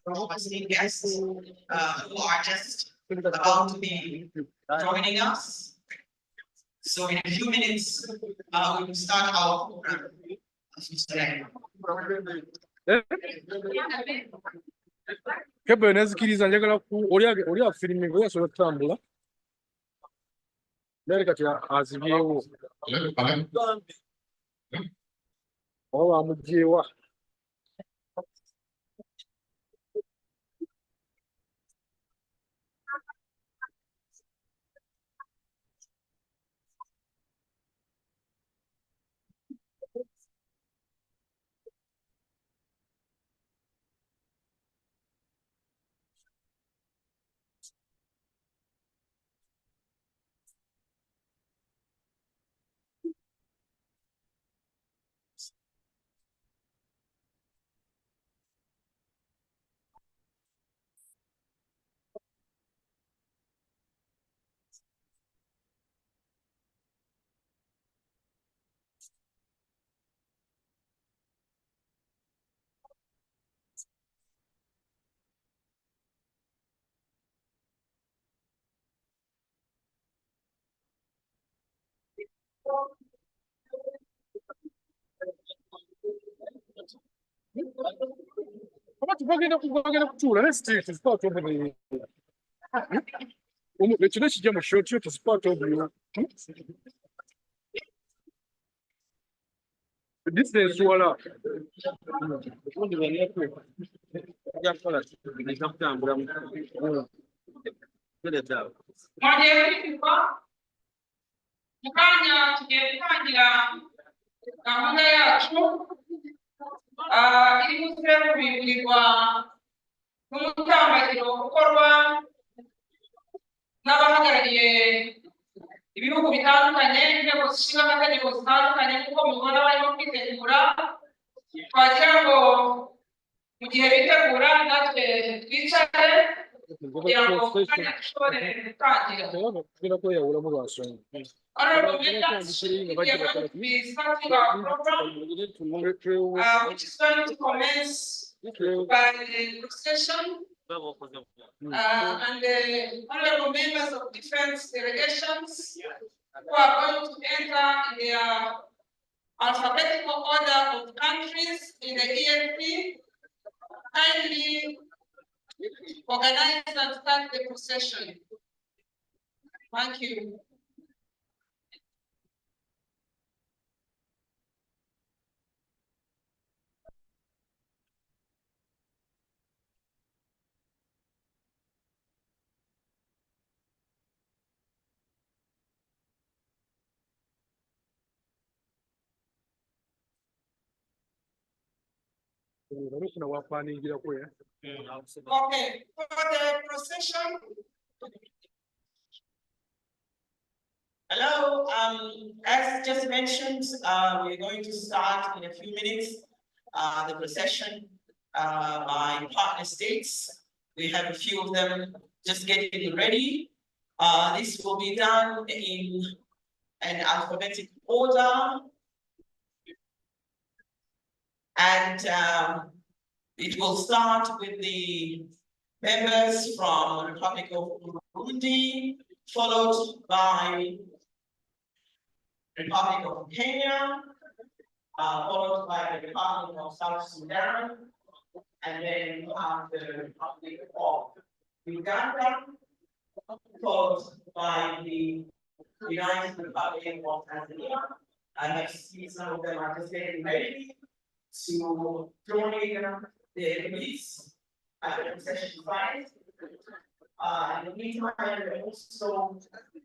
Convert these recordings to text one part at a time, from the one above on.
our esteemed guests who are just about to be joining us. So in a few minutes, we will start our program. Kebe nezikiriza njagala ku oli afilimi ngo yasobola kutambula naye kati azibyewo oba bamugyewa bagenda kutuula ne street is part of the ekyo nekijja mu short it is part of you distance wala mukanya tugiye gutangira gahunda yacu iri buze kubigurirwa n'umutambagiro ukorwa n'abahagarariye ibihugu bitandukanye inteko zishinga amategeko zitandukanye kuko mubona barimo kwitegura twagira ngo mu gihe bitegura natwe twicare kugira ngo kanya dushobore gutangira. Honorable members, we are going to be starting our program, which is going to commence by the procession, and the honorable members of different delegations who are going to enter in their alphabetical order of countries in the EAC, kindly organize and start the procession. Thank you. Okay, for the procession. Hello, as just mentioned, we're going to start in a few minutes the procession by partner states. We have a few of them just getting ready. This will be done in an alphabetic order. And it will start with the members from the Republic of Burundi, followed by Republic of Kenya, followed by the Republic of South Sudan, and then the Republic of Uganda, followed by the United Republic of Tanzania. I have seen some of them are just getting ready to join the police at the procession site. In the meantime, we're also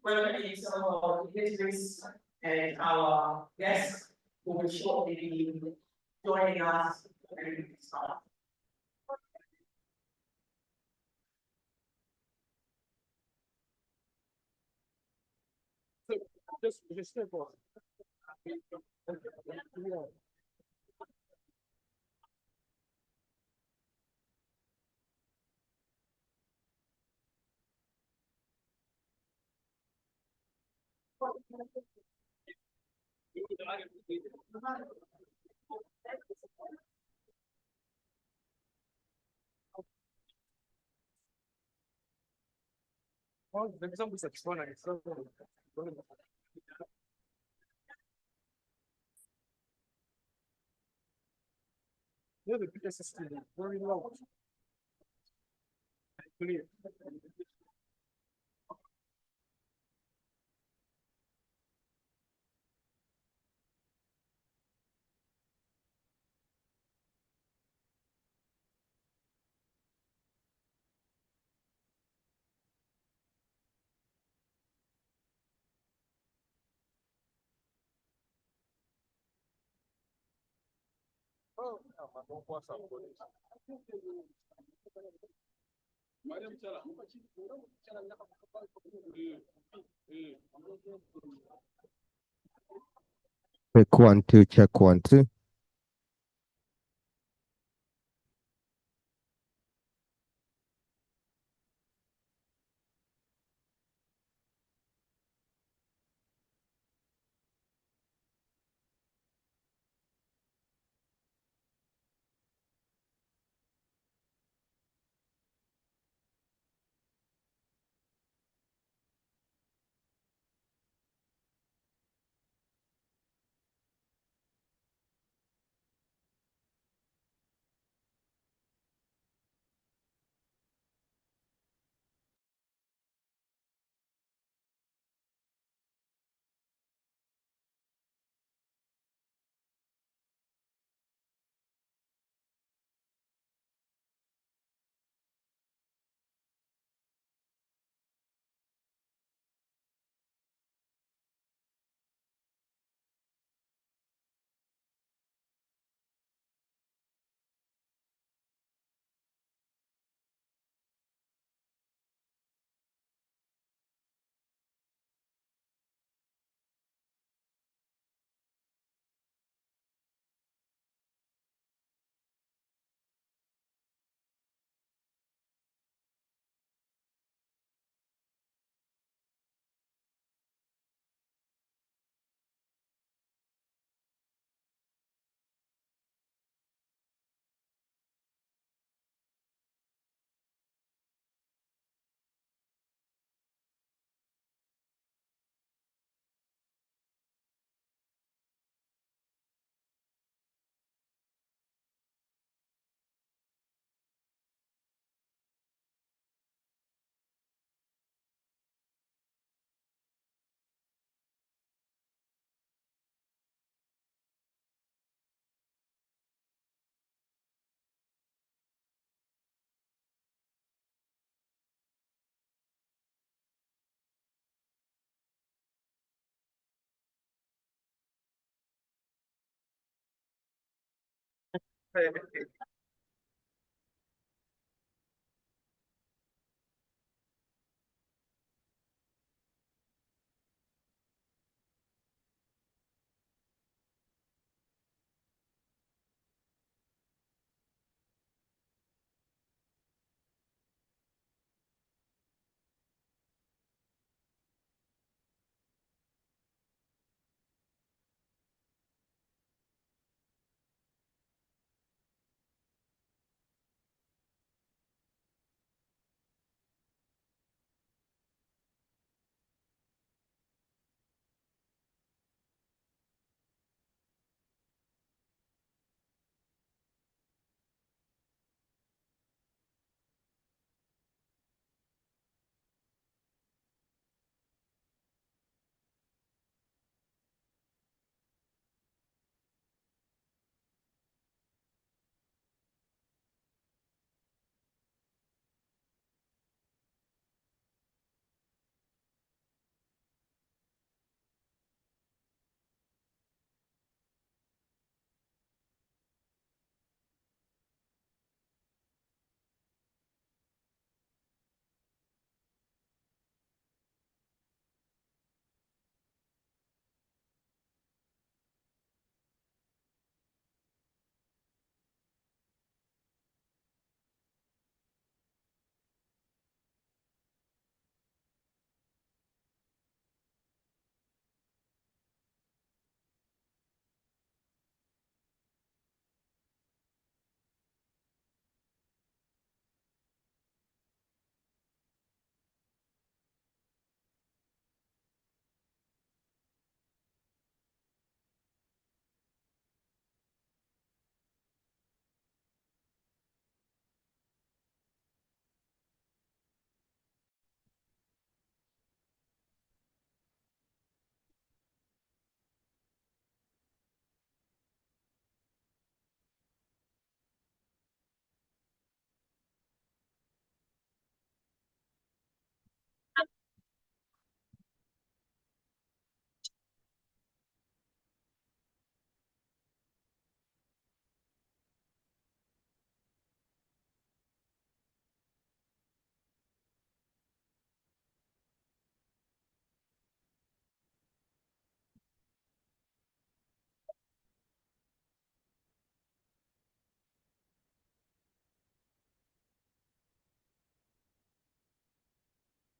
welcoming some of our visitors and our guests who will shortly be joining us when we start. Just step on. Example satisfying is yeah, the PSS system is very low. Clear. Oh, don't pass up for this. Check 1 2, check 1 2.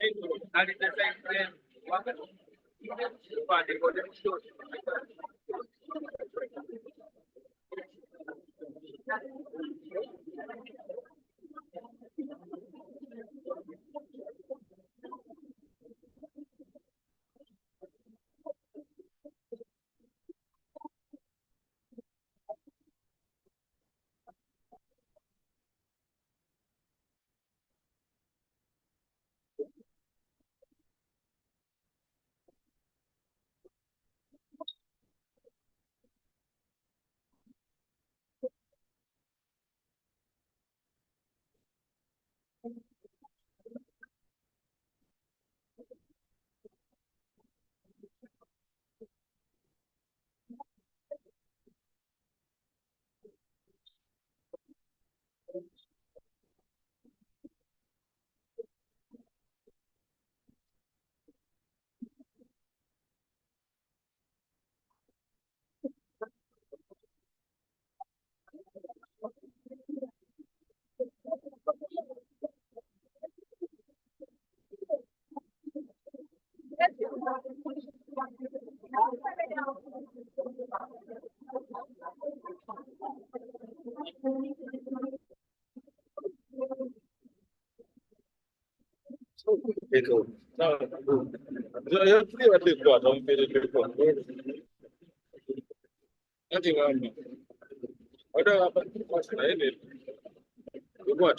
And at the same time, what party for the show. Ecco, no, io prima ti guardo un po' di tempo. Nanti ngamba. Ada apa? Masalah ini. Buat.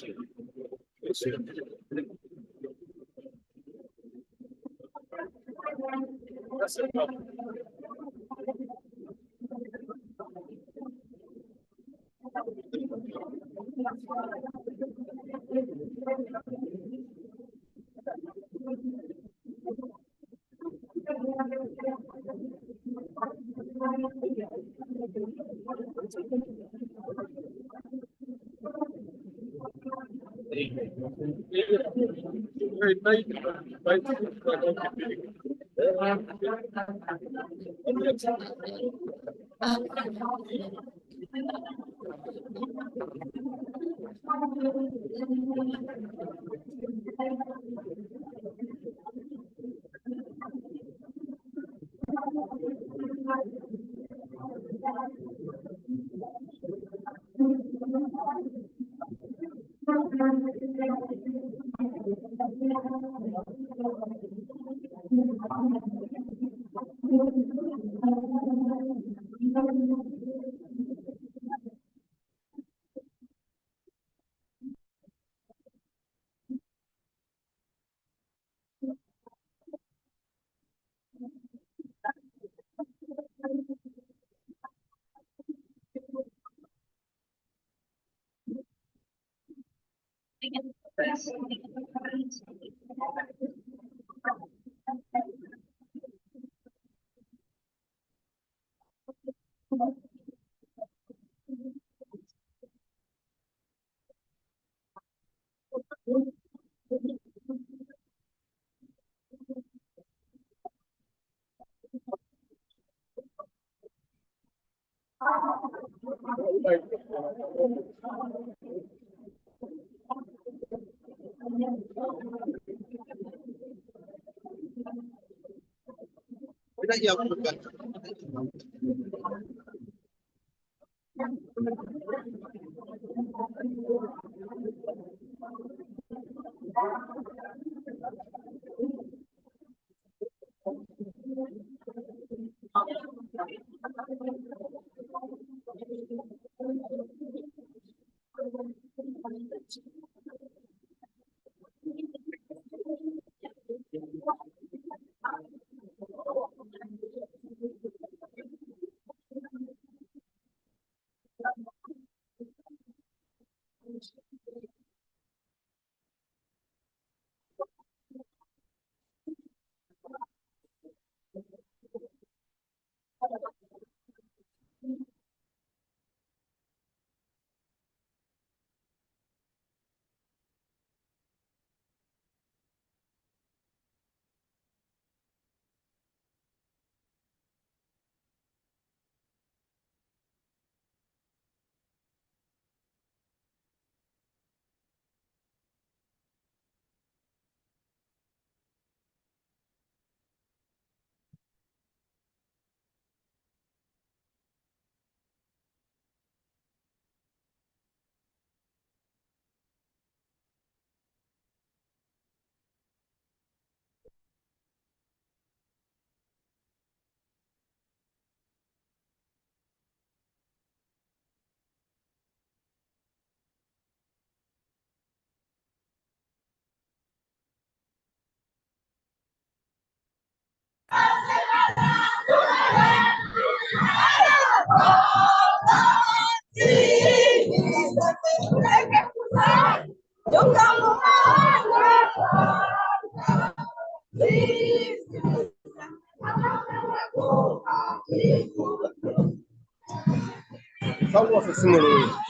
Vamos assim, mano.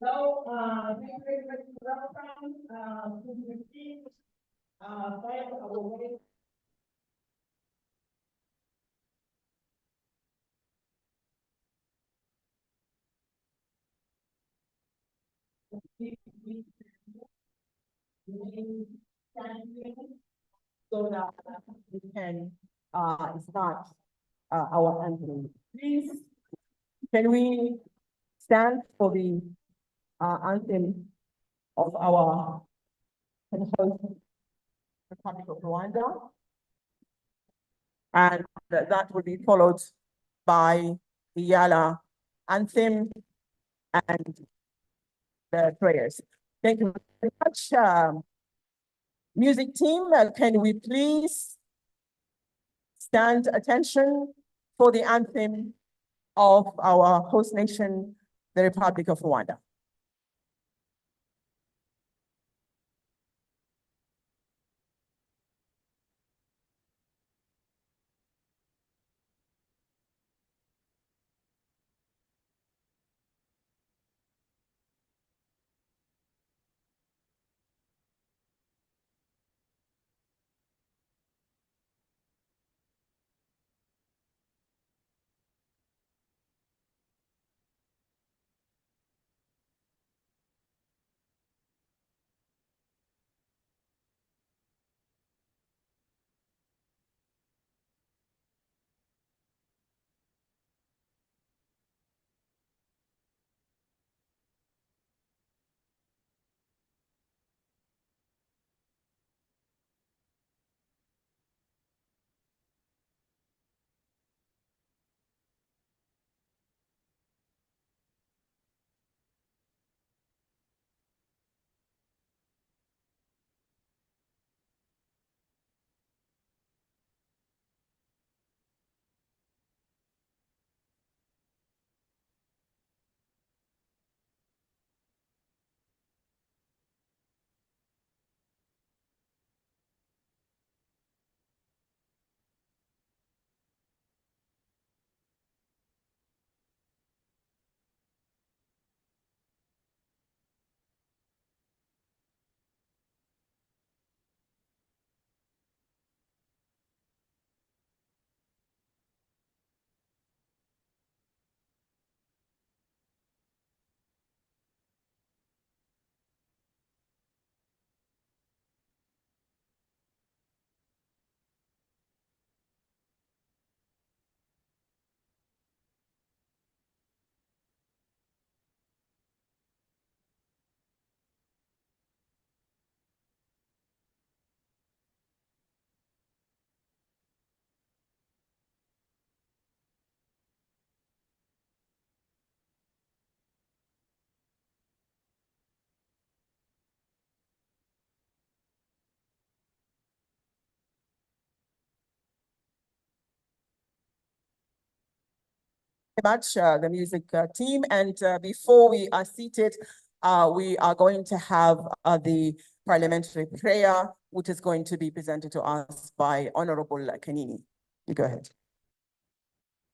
So, very, very welcome, to the team, by our way. So that we can, start, our anthem. Please, can we stand for the, anthem of our Republic of Rwanda? And that will be followed by the Yala anthem and the prayers. Thank you very much. Music team, can we please stand attention for the anthem of our host nation, the Republic of Rwanda. much, the music team. And before we are seated, we are going to have the parliamentary prayer, which is going to be presented to us by Honorable Kanini. You go ahead.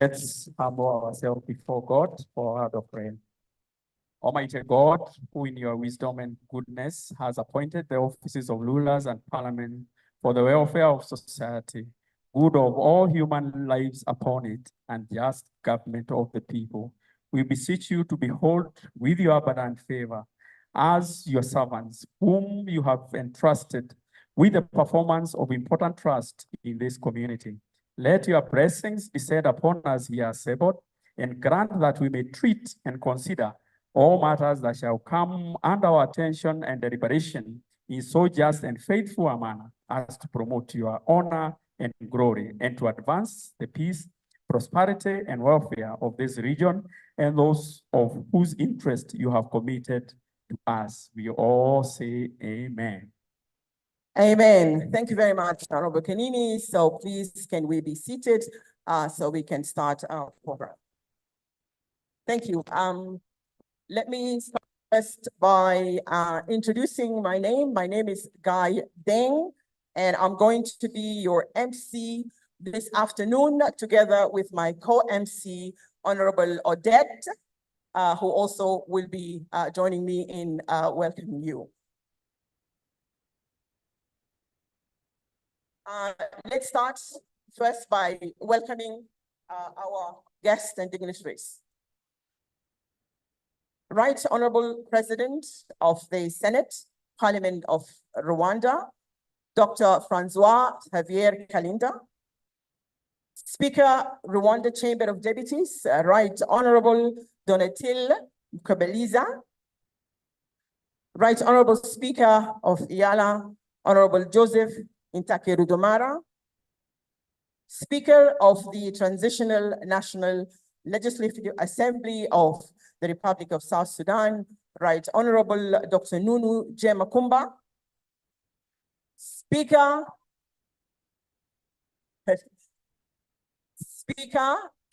Let's humble ourselves before God for our prayer. Almighty God, who in your wisdom and goodness has appointed the offices of rulers and parliament for the welfare of society, good of all human lives upon it, and just government of the people, we beseech you to behold with your abundant favor as your servants, whom you have entrusted with the performance of important trust in this community. Let your blessings descend upon us here assembled, and grant that we may treat and consider all matters that shall come under our attention and deliberation in so just and faithful a manner as to promote your honor and glory, and to advance the peace, prosperity, and welfare of this region and those of whose interest you have committed to us. We all say amen. Amen. Thank you very much, Honorable Kanini. So please, can we be seated so we can start our program? Thank you. Let me start first by introducing my name. My name is Guy Deng, and I'm going to be your MC this afternoon, together with my co-MC, Honorable Odette, who also will be joining me in welcoming you. Let's start first by welcoming our guests and dignitaries. Right Honorable President of the Senate, Parliament of Rwanda, Dr. Francois Javier Kalinda. Speaker, Rwanda Chamber of Deputies, Right Honorable Donatil Mukabeliza. Right Honorable Speaker of Iyala, Honorable Joseph Intakerudomara. Speaker of the Transitional National Legislative Assembly of the Republic of South Sudan, Right Honorable Dr. Nunu J. Makumba. Speaker,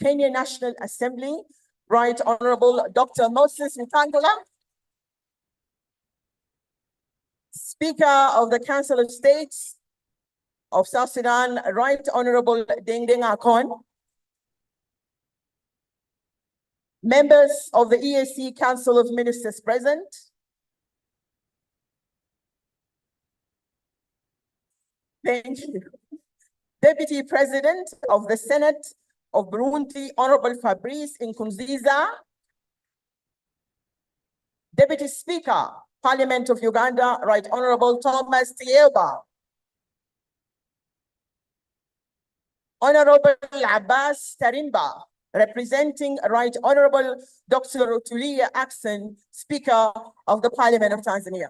Kenya National Assembly, Right Honorable Dr. Moses Wetangula. Speaker of the Council of States of South Sudan, Right Honorable Deng Deng Akon. Members of the EAC Council of Ministers present. Thank you. Deputy President of the Senate of Burundi, Honorable Fabrice Nkurunziza. Deputy Speaker, Parliament of Uganda, Right Honorable Thomas Tieba. Honorable Abbas Tarimba, representing Right Honorable Dr. Tulia Ackson, Speaker of the Parliament of Tanzania.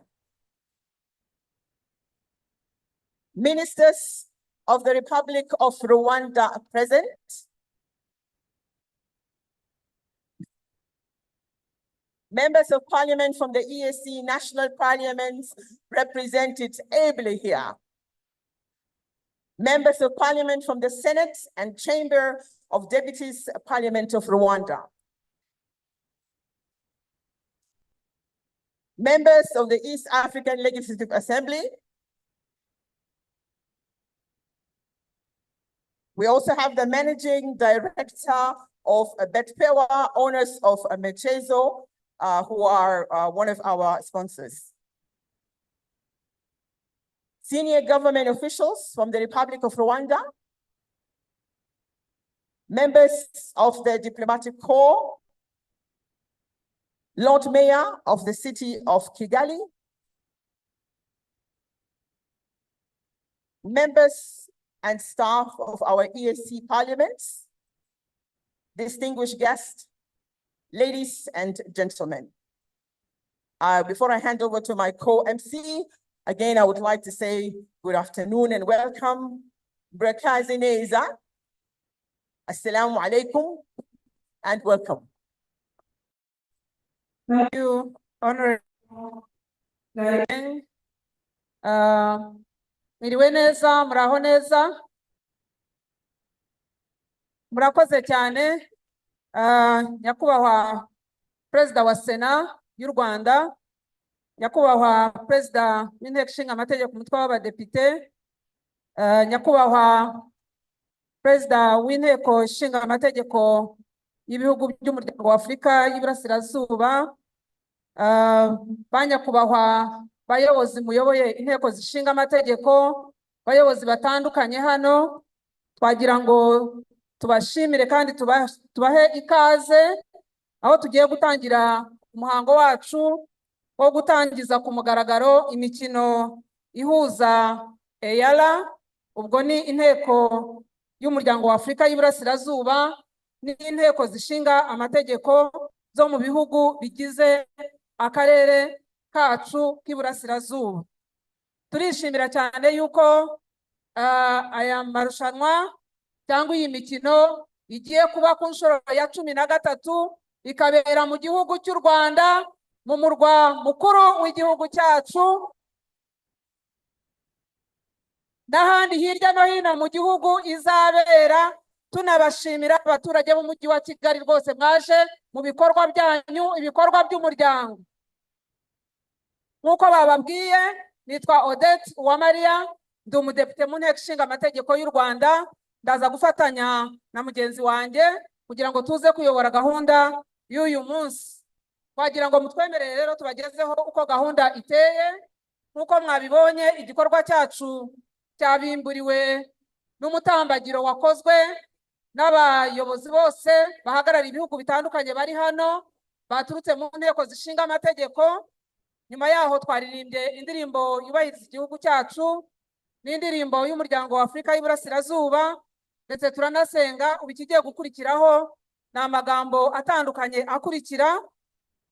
Ministers of the Republic of Rwanda present. Members of Parliament from the EAC National Parliaments represented ably here. Members of Parliament from the Senate and Chamber of Deputies, Parliament of Rwanda. Members of the East African Legislative Assembly. We also have the Managing Director of Betpewa, owners of Mechezo, who are one of our sponsors. Senior government officials from the Republic of Rwanda. Members of the Diplomatic Corps. Lord Mayor of the city of Kigali. Members and staff of our EAC parliaments. Distinguished guests, ladies and gentlemen. Before I hand over to my co-MC, again, I would like to say good afternoon and welcome. Brakazi Neza. Assalamu alaikum and welcome. Thank you, Honorable. Miriwe neza, muraho neza. Murakoze cyane. nyakubahwa Perezida wa Sena y'u Rwanda, nyakubahwa Perezida w'Inteko Ishinga Amategeko umutwe w'Abadepite, nyakubahwa Perezida w'Inteko Ishinga Amategeko y'ibihugu by'Umuryango wa Afurika y'Iburasirazuba, banyakubahwa bayobozi muyoboye inteko zishinga amategeko, bayobozi batandukanye hano, twagira ngo tubashimire kandi tubahe ikaze aho tugiye gutangira umuhango wacu wo gutangiza ku mugaragaro imikino ihuza EAC, ubwo ni inteko y'Umuryango wa Afurika y'Iburasirazuba n'inteko zishinga amategeko zo mu bihugu bigize akarere kacu k'Iburasirazuba. Turishimira cyane yuko aya marushanwa cyangwa iyi mikino igiye kuba ku nshuro ya 13, ikabera mu gihugu cy'u Rwanda, mu murwa mukuru w'igihugu cyacu, n'ahandi hirya no hino mu gihugu izabera. Tunabashimira abaturage b'umujyi wa Kigali rwose mwaje mu bikorwa byanyu, ibikorwa by'umuryango. Nk'uko bababwiye, nitwa Odette Uwamariya, ndi umudepite mu nteko ishinga amategeko y'u Rwanda. Ndaza gufatanya na mugenzi wanjye kugira ngo tuze kuyobora gahunda y'uyu munsi. Twagira ngo mutwemerere rero tubagezeho uko gahunda iteye. Nk'uko mwabibonye, igikorwa cyacu cyabimburiwe n'umutambagiro wakozwe n'abayobozi bose bahagarariye ibihugu bitandukanye bari hano, baturutse mu nteko zishinga amategeko. Nyuma yaho twaririmbye indirimbo yubahiriza igihugu cyacu n'indirimbo y'Umuryango wa Afurika y'Iburasirazuba, ndetse turanasenga. Ubu ikigiye gukurikiraho ni amagambo atandukanye akurikira.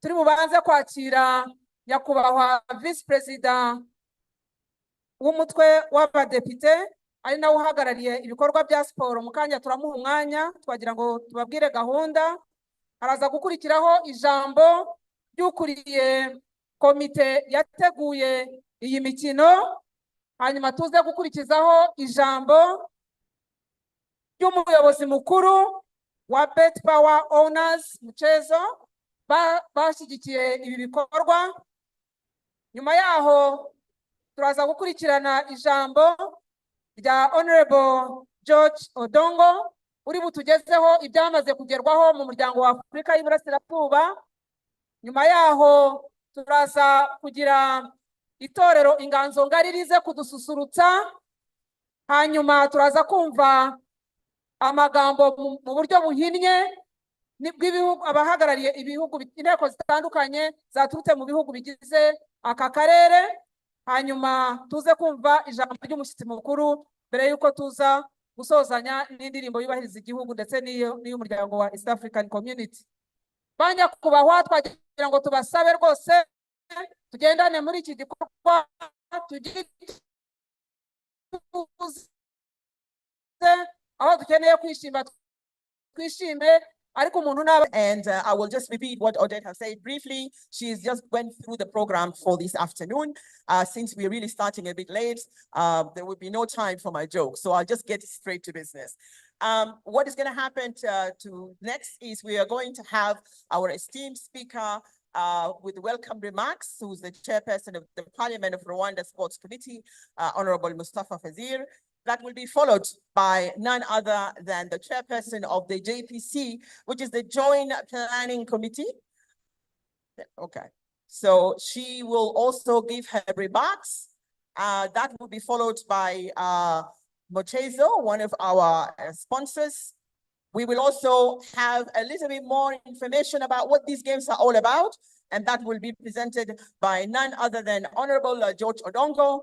Turi bubanze kwakira nyakubahwa Vice Perezida w'umutwe w'Abadepite, ari nawe uhagarariye ibikorwa bya siporo. Mu kanya turamuha umwanya, twagira ngo tubabwire gahunda. Haraza gukurikiraho ijambo ry'ukuriye komite yateguye iyi mikino, hanyuma tuze gukurikizaho ijambo ry'umuyobozi mukuru wa Bet Power Owners Muchezo bashyigikiye ibi bikorwa. Nyuma yaho turaza gukurikirana ijambo rya Honorable George Odongo, uri butugezeho ibyamaze kugerwaho mu Muryango wa Afurika y'Iburasirazuba. Nyuma yaho turaza kugira itorero Inganzo Ngari rize kudususurutsa. Hanyuma turaza kumva amagambo mu buryo buhinnye bw'ibihugu, abahagarariye ibihugu, inteko zitandukanye zaturutse mu bihugu bigize aka karere. Hanyuma tuze kumva ijambo ry'umushyitsi mukuru mbere y'uko tuza gusozanya n'indirimbo yubahiriza igihugu ndetse n'iy'umuryango wa East African Community. Banyakubahwa, twagira ngo tubasabe rwose tugendane muri iki gikorwa, aho dukeneye kwishima twishime. And I will just repeat what Odette has said briefly. She's just went through the program for this afternoon. Since we're really starting a bit late, there will be no time for my jokes. So I'll just get straight to business. What is going to happen to next is we are going to have our esteemed speaker with welcome remarks, who's the chairperson of the Parliament of Rwanda Sports Committee, Honorable Mustafa Fazir. That will be followed by none other than the chairperson of the JPC, which is the Joint Planning Committee. Okay, so she will also give her remarks. That will be followed by Mochezo, one of our sponsors. We will also have a little bit more information about what these games are all about, and that will be presented by none other than Honorable George Odongo,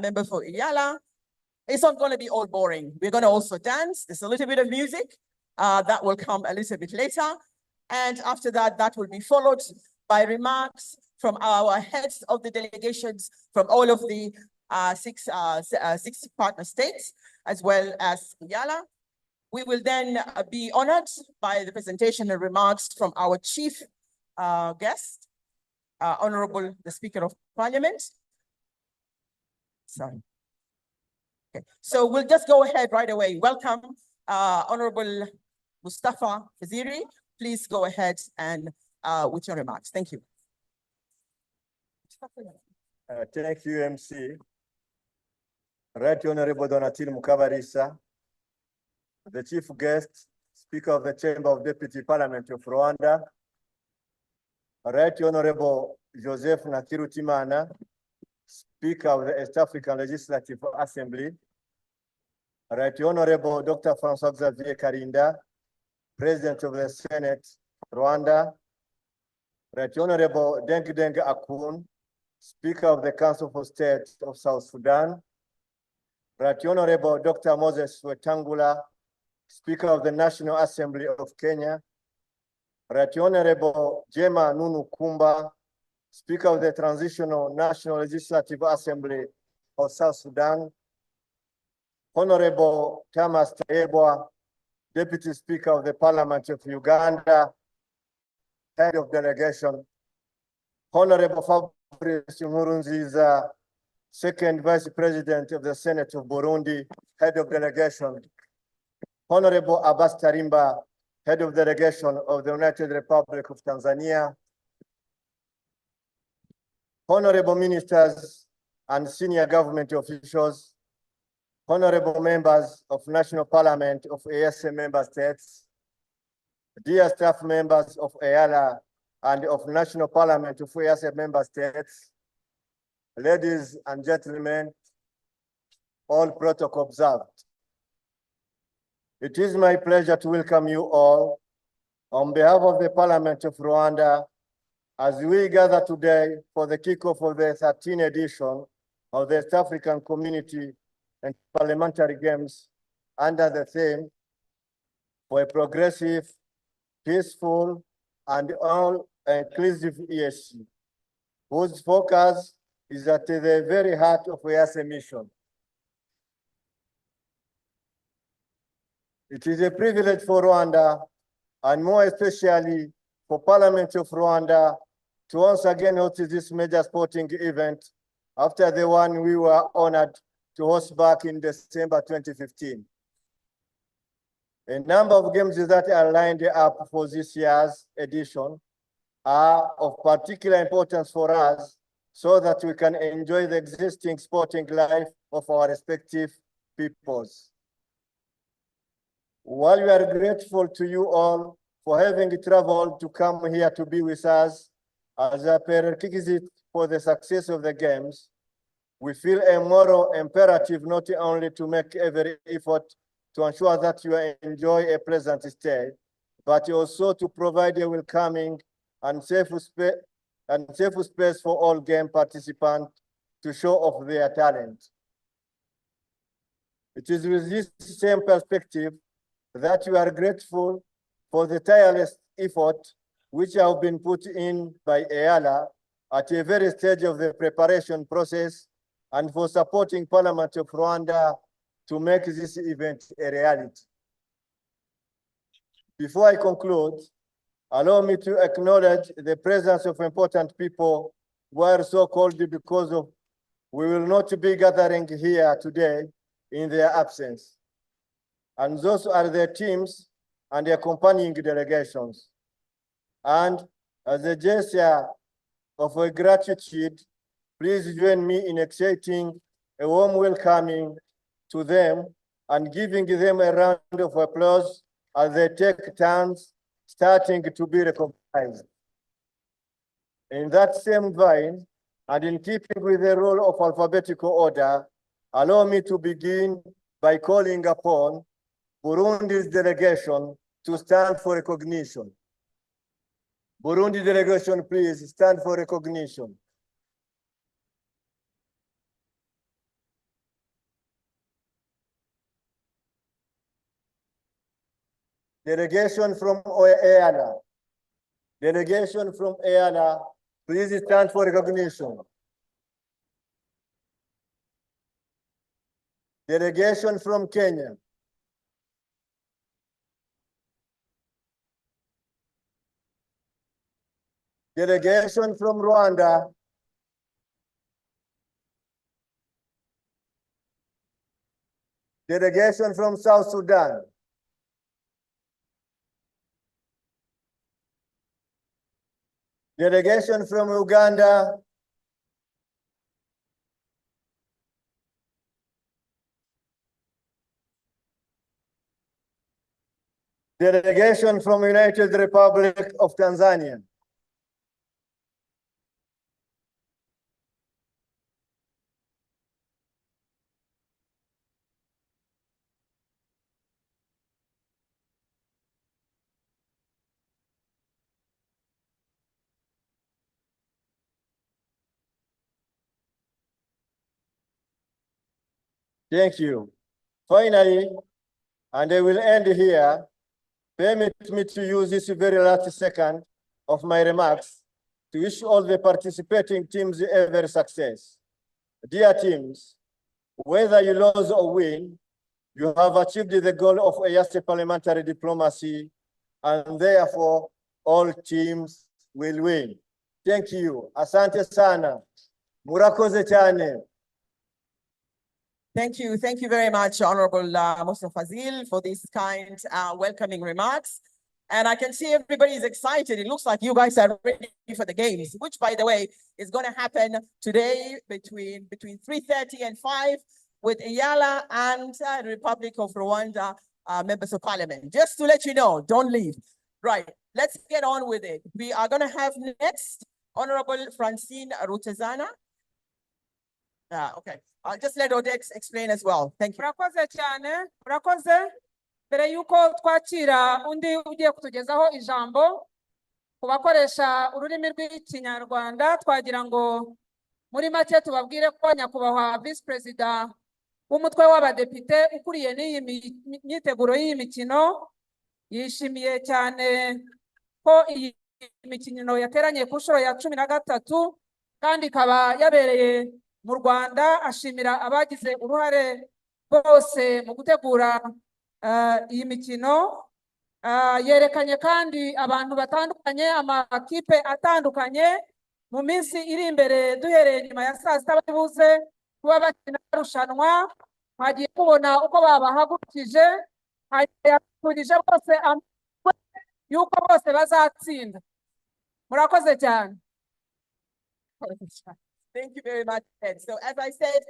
member for EAC. It's not going to be all boring. We're going to also dance. There's a little bit of music that will come a little bit later. And after that, that will be followed by remarks from our heads of the delegations from all of the six partner states, as well as EAC. We will then be honored by the presentation and remarks from our chief guest, Honorable the Speaker of Parliament. Sorry. Okay, so we'll just go ahead right away. Welcome, Honorable Mustafa Faziri, please go ahead and with your remarks. Thank you. Thank you, MC. Right Honorable Donatille Mukabalisa, the Chief Guest, Speaker of the Chamber of Deputy Parliament of Rwanda, Right Honorable Joseph Nakirutimana, Speaker of the East African Legislative Assembly, Right Honorable Dr. Francois Xavier Karinda, President of the Senate, Rwanda, Right Honorable Deng Deng Akun, Speaker of the Council for State of South Sudan, Right Honorable Dr. Moses Wetangula, Speaker of the National Assembly of Kenya, Right Honorable Jema Nunu Kumba, Speaker of the Transitional National Legislative Assembly of South Sudan, Honorable Thomas Tayebwa, Deputy Speaker of the Parliament of Uganda, Head of Delegation, Honorable Fabrice Nkurunziza, Second Vice President of the Senate of Burundi, Head of Delegation, Honorable Abbas Tarimba, Head of Delegation of the United Republic of Tanzania, Honorable Ministers and Senior Government Officials, Honorable Members of National Parliament of EAC Member States, dear staff members of EALA and of National Parliament of EAC Member States, ladies and gentlemen, all protocol observed. It is my pleasure to welcome you all on behalf of the Parliament of Rwanda as we gather today for the kickoff of the 13th edition of the East African Community and Parliamentary Games under the theme for a progressive, peaceful, and all-inclusive EAC, whose focus is at the very heart of EAC mission. It is a privilege for Rwanda, and more especially for Parliament of Rwanda, to once again host this major sporting event after the one we were honored to host back in December 2015. A number of games that are lined up for this year's edition are of particular importance for us so that we can enjoy the existing sporting life of our respective peoples. While we are grateful to you all for having traveled to come here to be with us as a prerequisite for the success of the games, we feel a moral imperative not only to make every effort to ensure that you enjoy a pleasant stay, but also to provide a welcoming and safe space for all game participants to show off their talent. It is with this same perspective that we are grateful for the tireless effort which have been put in by EALA at a very stage of the preparation process and for supporting Parliament of Rwanda to make this event a reality. Before I conclude, allow me to acknowledge the presence of important people who are so called because of we will not be gathering here today in their absence. And those are their teams and their accompanying delegations. And as a gesture of gratitude, please join me in exciting a warm welcoming to them and giving them a round of applause as they take turns starting to be recognized. In that same vein, and in keeping with the rule of alphabetical order, allow me to begin by calling upon Burundi's delegation to stand for recognition. Burundi delegation, please stand for recognition. Delegation from EALA. Delegation from EALA, please stand for recognition. Delegation from Kenya. Delegation from Rwanda. Delegation from South Sudan. Delegation from Uganda. Delegation from United Republic of Tanzania. Thank you. Finally, and I will end here, permit me to use this very last second of my remarks to wish all the participating teams every success. Dear teams, whether you lose or win, you have achieved the goal of EAC parliamentary diplomacy, and therefore all teams will win. Thank you. Asante sana. Murakoze cyane. Thank you very much, Honorable Mustafa Fazil, for these kind welcoming remarks. And I can see everybody is excited. It looks like you guys are ready for the games, which, by the way, is going to happen today between 3:30 and 5 with Iyala and the Republic of Rwanda members of parliament. Just to let you know, don't leave. Right, let's get on with it. We are going to have next Honorable Francine Rutezana. Okay. I'll just let Odex explain as well. Thank you. Murakoze cyane, murakoze. Mbere yuko twakira undi ugiye kutugezaho ijambo ku bakoresha ururimi rw'Ikinyarwanda, twagira ngo muri make tubabwire ko nyakubahwa Vice President w'umutwe w'abadepite ukuriye n'iyi myiteguro y'iyi mikino yishimiye cyane ko iyi mikino yateranye ku nshuro ya 13 kandi ikaba yabereye mu Rwanda. Ashimira abagize uruhare bose mu gutegura iyi mikino. Yerekanye kandi abantu batandukanye, amakipe atandukanye. Mu minsi iri imbere duhereye nyuma ya saa sita babuze kuba bakina barushanwa, hagiye kubona uko babahagurukije, yatugije bose yuko bose bazatsinda. Murakoze cyane. Thank you very much, Ed. So as I said,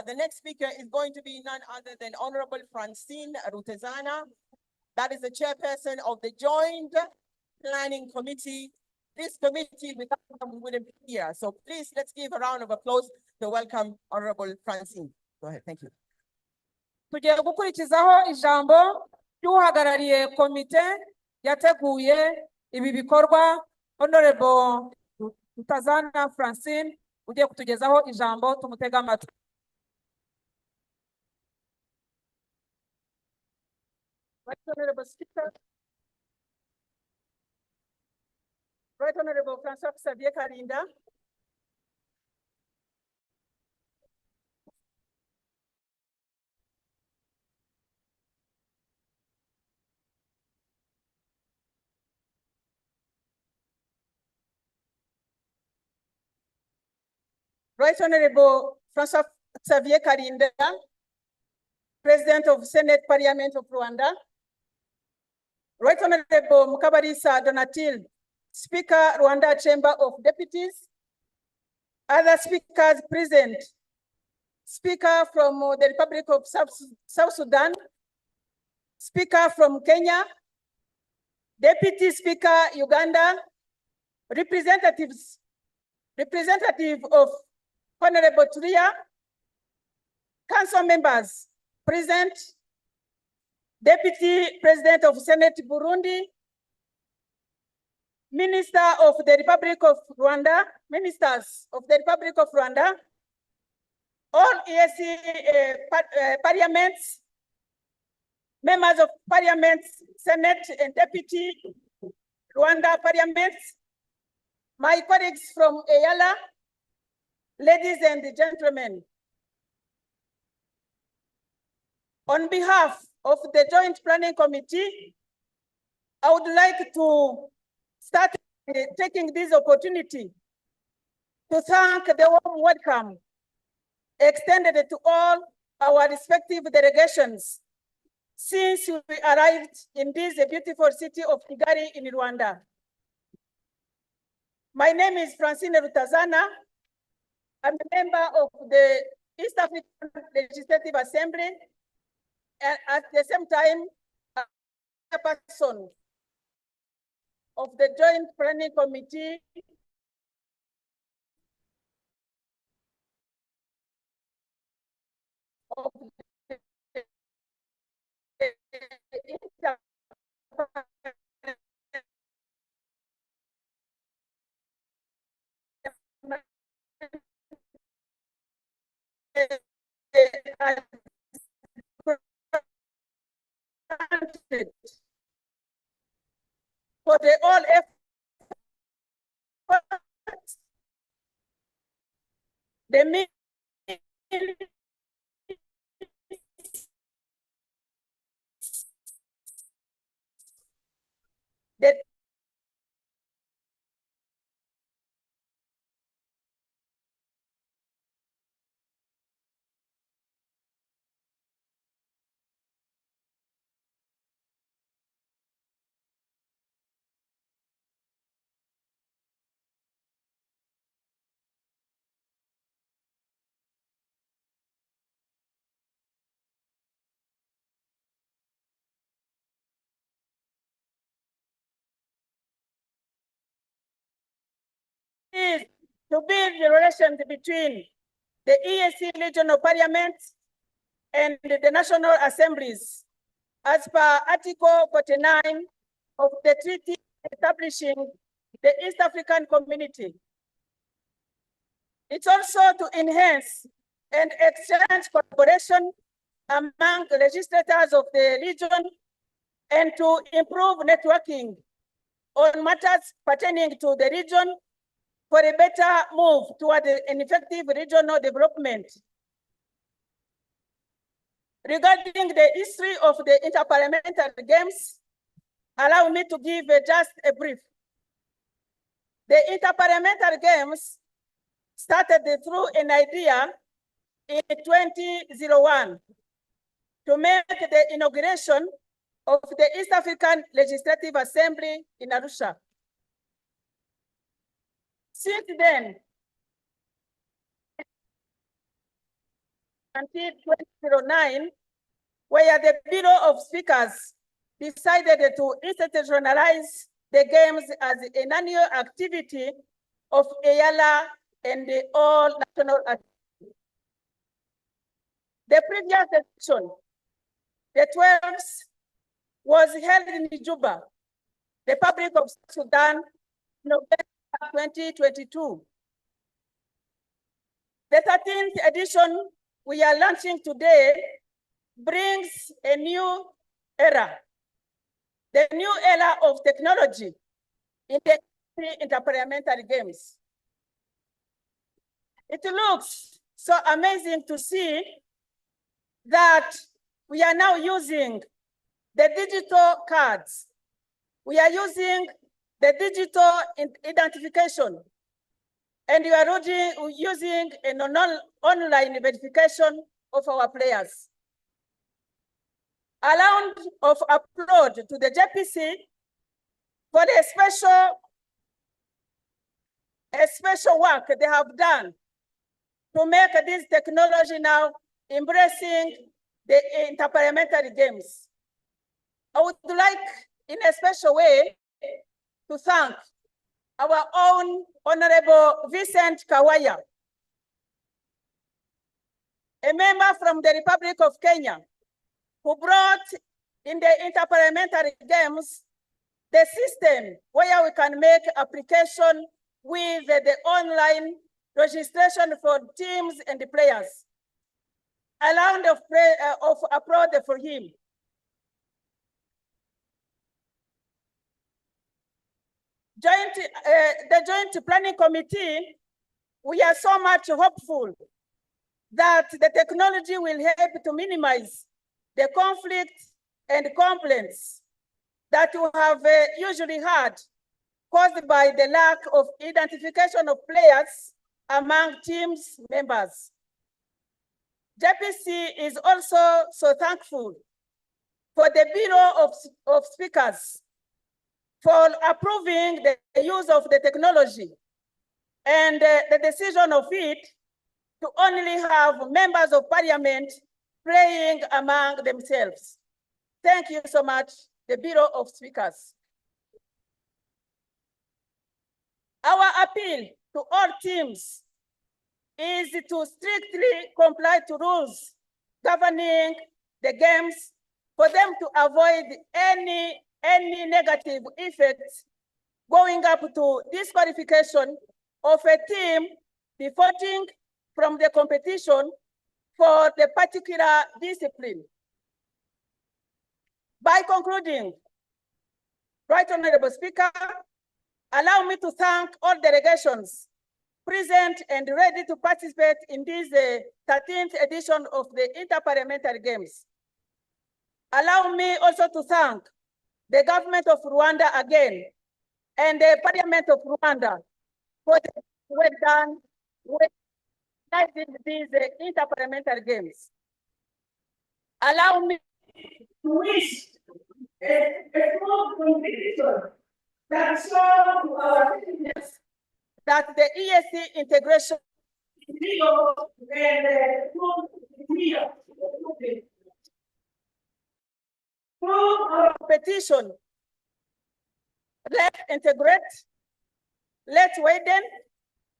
the next speaker is going to be none other than Honorable Francine Rutezana. That is the chairperson of the Joint Planning Committee. This committee, without them, we wouldn't be here. So please, let's give a round of applause to welcome Honorable Francine. Go ahead, thank you. Tugiye gukurikizaho ijambo ry'uhagarariye komite yateguye ibi bikorwa, Honorable Rutezana Francine, ugiye kutugezaho ijambo, tumutega amatwi. Honorable Speaker, Right Honorable Francois Xavier Karinda, Right Honorable Francois Xavier Karinda, President of Senate Parliament of Rwanda, Right Honorable Mukabarisa Donatille, Speaker, Rwanda Chamber of Deputies, other speakers present, Speaker from the Republic of South Sudan, Speaker from Kenya, Deputy Speaker, Uganda, representative of Honorable Turia, council members present, Deputy President of Senate Burundi, Minister of the Republic of Rwanda, Ministers of the Republic of Rwanda, all EAC parliaments, members of parliaments, Senate and Deputy Rwanda parliaments, my colleagues from Iyala, ladies and gentlemen. On behalf of the Joint Planning Committee, I would like to start taking this opportunity to thank the warm welcome extended to all our respective delegations since we arrived in this beautiful city of Kigali in Rwanda. My name is Francine Rutazana. I'm a member of the East African Legislative Assembly, and at the same time, a person of the Joint Planning Committee of the for the all efforts, the mean the is to build the relations between the EAC regional parliaments and the national assemblies as per Article 49 of the treaty establishing the East African Community. It's also to enhance and exchange collaboration among the legislators of the region and to improve networking on matters pertaining to the region for a better move toward an effective regional development. Regarding the history of the Inter-Parliamentary Games, allow me to give just a brief. The Inter-Parliamentary Games started through an idea in 2001 to make the inauguration of the East African Legislative Assembly in Arusha. Since then, until 2009, where the Bureau of Speakers decided to institutionalize the games as an annual activity of EALA and the all national activity. The previous edition, the 12th, was held in Juba, the Republic of Sudan, November 2022. The 13th edition we are launching today brings a new era, the new era of technology in the Inter-Parliamentary Games. It looks so amazing to see that we are now using the digital cards. We are using the digital identification, and we are using an online verification of our players. A round of applause to the JPC for the special work they have done to make this technology now embracing the Inter-Parliamentary Games. I would like, in a special way, to thank our own Honorable Vincent Kawaya, a member from the Republic of Kenya, who brought in the Inter-Parliamentary Games the system where we can make application with the online registration for teams and the players. A round of applause for him. The Joint Planning Committee, we are so much hopeful that the technology will help to minimize the conflict and complaints that we have usually had caused by the lack of identification of players among teams members. JPC is also so thankful for the Bureau of Speakers for approving the use of the technology and the decision of it to only have members of parliament playing among themselves. Thank you so much, the Bureau of Speakers. Our appeal to all teams is to strictly comply to rules governing the games for them to avoid any negative effects going up to disqualification of a team defaulting from the competition for the particular discipline. By concluding, Right Honorable Speaker, allow me to thank all delegations present and ready to participate in this 13th edition of the Inter-Parliamentary Games. Allow me also to thank the government of Rwanda again and the Parliament of Rwanda for the work done with these Inter-Parliamentary Games. Allow me to wish a small competition that shows to our citizens that the EAC integration is real and real. Through our competition, let's integrate, let's widen,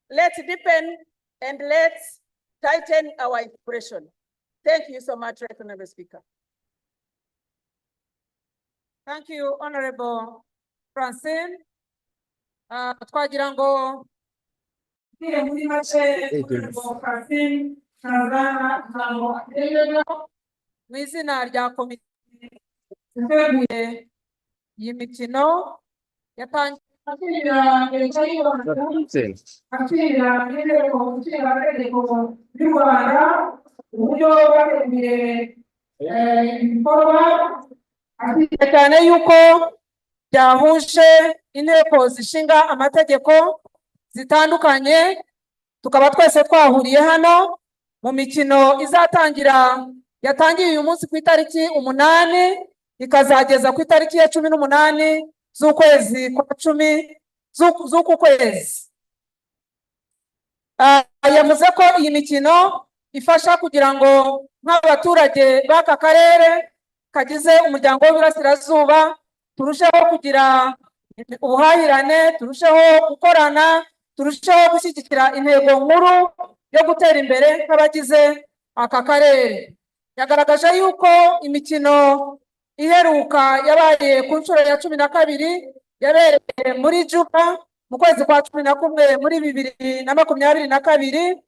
let's deepen, and let's tighten our integration. Thank you so much, Right Honorable Speaker. Thank you, Honorable Francine. Twagira ngo muri make Honorable Francine mu izina rya komite iteguye iyi mikino yatangiye y'u Rwanda uburyo bateguye ibikorwa cyane yuko byahuje inteko zishinga amategeko zitandukanye, tukaba twese twahuriye hano mu mikino yatangiye uyu munsi ku itariki 8 ikazageza ku itariki ya 18 z'ukwezi kwa 10 z'uku kwezi. Yavuze ko iyi mikino ifasha kugira ngo nk'abaturage b'aka karere kagize umuryango w'Iburasirazuba turusheho kugira ubuhahirane, turusheho gukorana, turusheho gushyigikira intego nkuru yo gutera imbere nk'abagize aka karere. Yagaragaje yuko imikino iheruka yabaye ku nshuro ya 12 yabereye muri Juba mu kwezi kwa 11 muri 2022,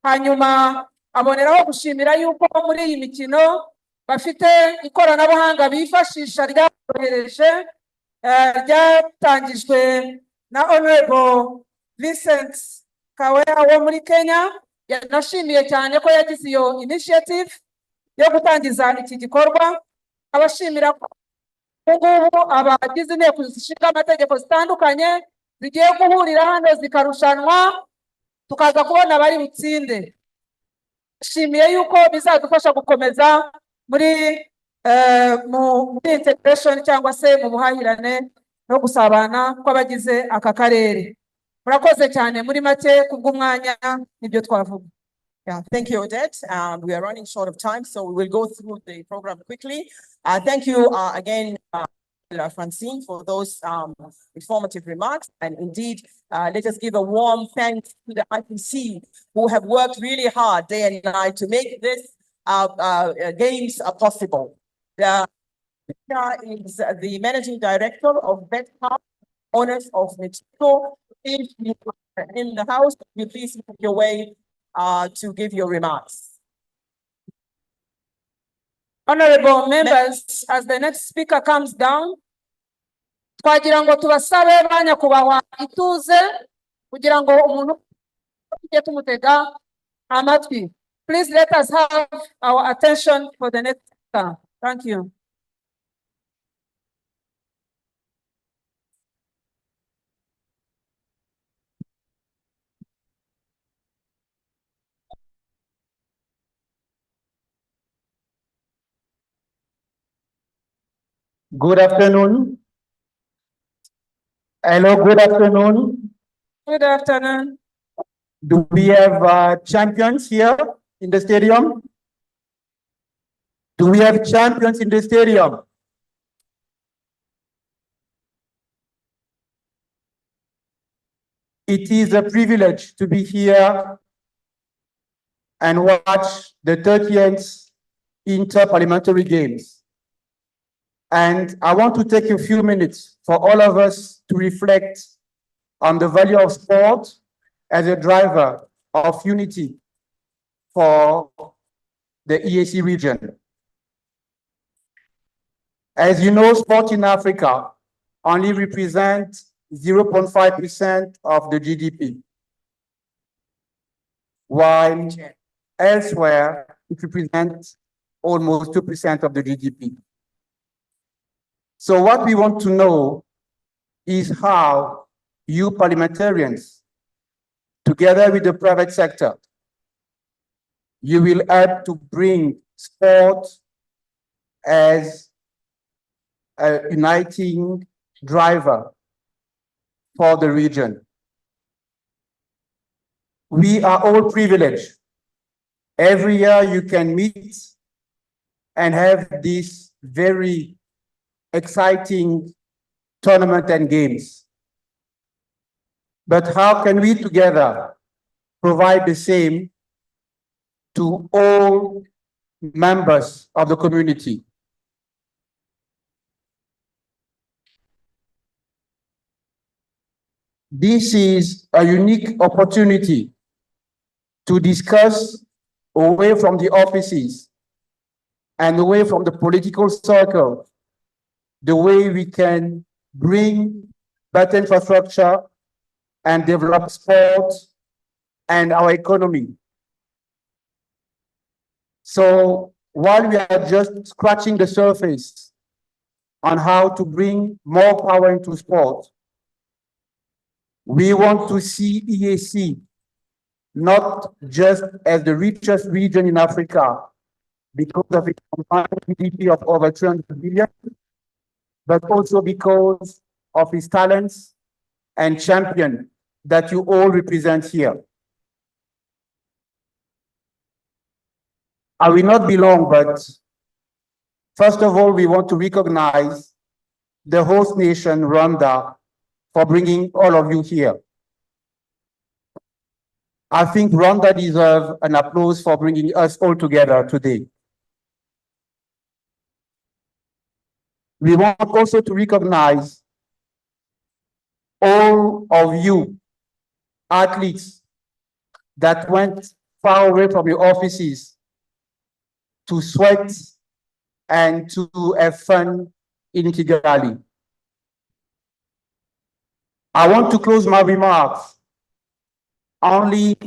hanyuma aboneraho gushimira yuko muri iyi mikino bafite ikoranabuhanga bifashisha ryorohereje ryatangijwe na Honorable Vincent Kawera wo muri Kenya. Yanashimiye cyane ko yagize iyo initiative yo gutangiza iki gikorwa. Abashimira ko ngubu abagize inteko zishinga amategeko zitandukanye zigiye guhurira hano zikarushanwa tukaza kubona bari butsinde. Shimiye yuko bizadufasha gukomeza muri integration cyangwa se mu buhahirane no gusabana kw'abagize aka karere. Murakoze cyane muri make kubw'umwanya nibyo twavuga. Yeah, thank you, Odette. We are running short of time, so we will go through the program quickly. Thank you again, Francine, for those informative remarks. And indeed, let us give a warm thanks to the IPC who have worked really hard day and night to make this games possible. Is the managing director of BetCard, owners of Mexico. If you are in the house, you please make your way to give your remarks. Honorable members, as the next speaker comes down, twagira ngo tubasabe banyakubahwa ituze kugira ngo umuntu ujye tumutega amatwi. Please let us have our attention for the next speaker. Thank you. Good afternoon. Hello, good afternoon. Good afternoon. Do we have champions here in the stadium? Do we have champions in the stadium? It is a privilege to be here and watch the 30th Inter-Parliamentary Games. And I want to take a few minutes for all of us to reflect on the value of sport as a driver of unity for the EAC region. As you know, sport in Africa only represents 0.5% of the GDP, while elsewhere it represents almost 2% of the GDP. So what we want to know is how you parliamentarians, together with the private sector, you will help to bring sport as a uniting driver for the region. We are all privileged. Every year you can meet and have this very exciting tournament and games. But how can we together provide the same to all members of the community? This is a unique opportunity to discuss away from the offices and away from the political circle, the way we can bring better infrastructure and develop sport and our economy. So while we are just scratching the surface on how to bring more power into sport, we want to see EAC not just as the richest region in Africa because of its combined GDP of over 200 billion, but also because of its talents and champion that you all represent here. I will not be long, but first of all, we want to recognize the host nation, Rwanda, for bringing all of you here. I think Rwanda deserves an applause for bringing us all together today. We want also to recognize all of you athletes that went far away from your offices to sweat and to have fun in Kigali. I want to close my remarks only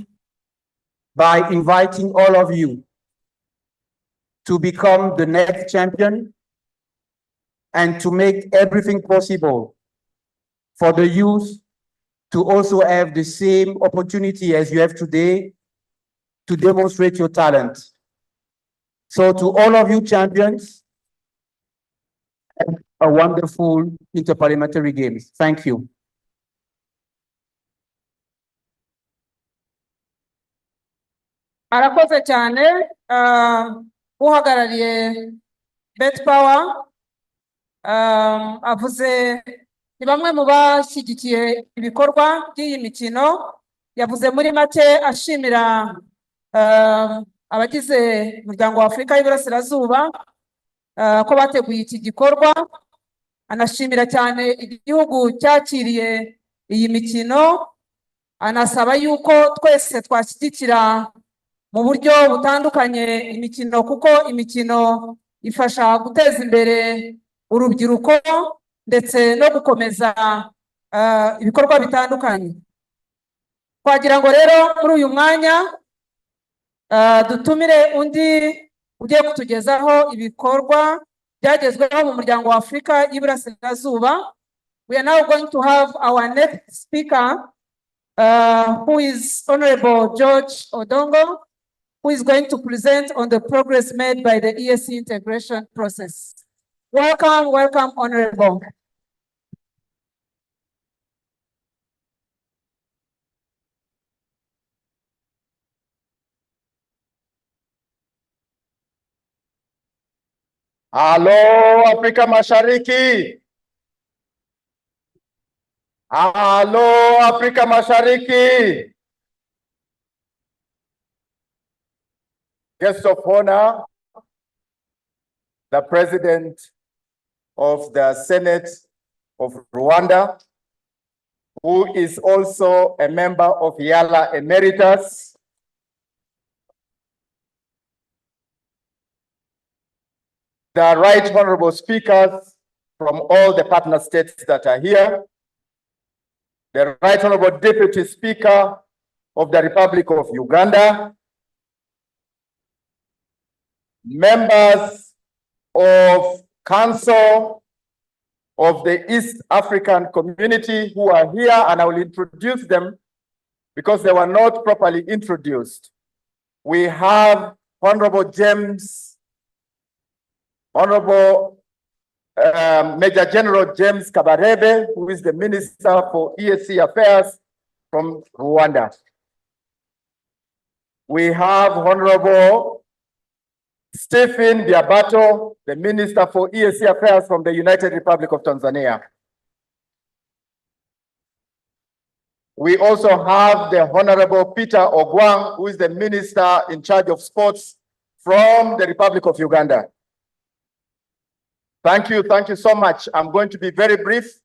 by inviting all of you to become the next champion and to make everything possible for the youth to also have the same opportunity as you have today to demonstrate your talent. So to all of you champions, have a wonderful Inter-Parliamentary Games. Thank you. Arakoze cyane uhagarariye Bet Power avuze ni bamwe mu bashyigikiye ibikorwa by'iyi mikino, yavuze muri make ashimira abagize umuryango wa Afurika y'Iburasirazuba ko bateguye iki gikorwa, anashimira cyane igihugu cyakiriye iyi mikino, anasaba yuko twese twashyigikira mu buryo butandukanye imikino, kuko imikino ifasha guteza imbere urubyiruko ndetse no gukomeza ibikorwa bitandukanye. Twagira ngo rero muri uyu mwanya dutumire undi ugiye kutugezaho ibikorwa byagezweho mu muryango wa Afurika y'Iburasirazuba. We are now going to have our next speaker, who is Honorable George Odongo, who is going to present on the progress made by the EAC integration process. Welcome, welcome, Honorable. Halo Afrika Mashariki. Halo Afrika Mashariki. Guest of honor, the President of the Senate of Rwanda, who is also a member of Yala Emeritus. The right honorable speakers from all the partner states that are here, the right honorable deputy speaker of the Republic of Uganda, members of Council of the East African Community who are here, and I will introduce them because they were not properly introduced. We have Honorable Major General James Kabarebe, who is the Minister for EAC Affairs from Rwanda. We have Honorable Stephen Biabato, the Minister for EAC Affairs from the United Republic of Tanzania. We also have the Honorable Peter Ogwang, who is the Minister in charge of sports from the Republic of Uganda. Thank you so much. I'm going to be very brief.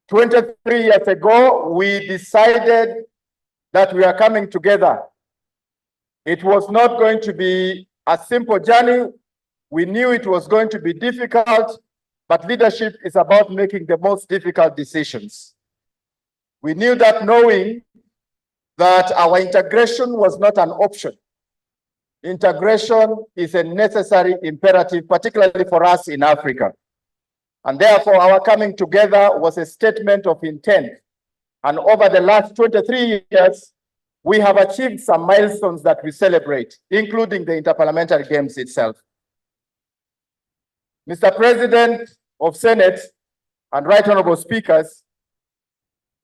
23 years ago, we decided that we are coming together. It was not going to be a simple journey. We knew it was going to be difficult, but leadership is about making the most difficult decisions. We knew that, knowing that our integration was not an option. Integration is a necessary imperative, particularly for us in Africa. And therefore, our coming together was a statement of intent. And over the last 23 years, we have achieved some milestones that we celebrate, including the Inter-Parliamentary Games itself. Mr. President of Senate and right honorable speakers,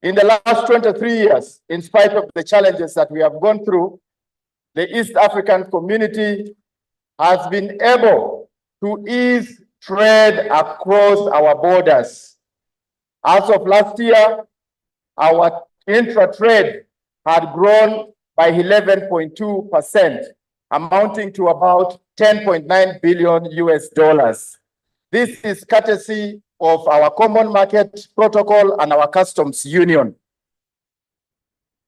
in the last 23 years, in spite of the challenges that we have gone through, the East African community has been able to ease trade across our borders. As of last year, our intra-trade had grown by 11.2%, amounting to about $10.9 billion US. This is courtesy of our Common Market Protocol and our Customs Union.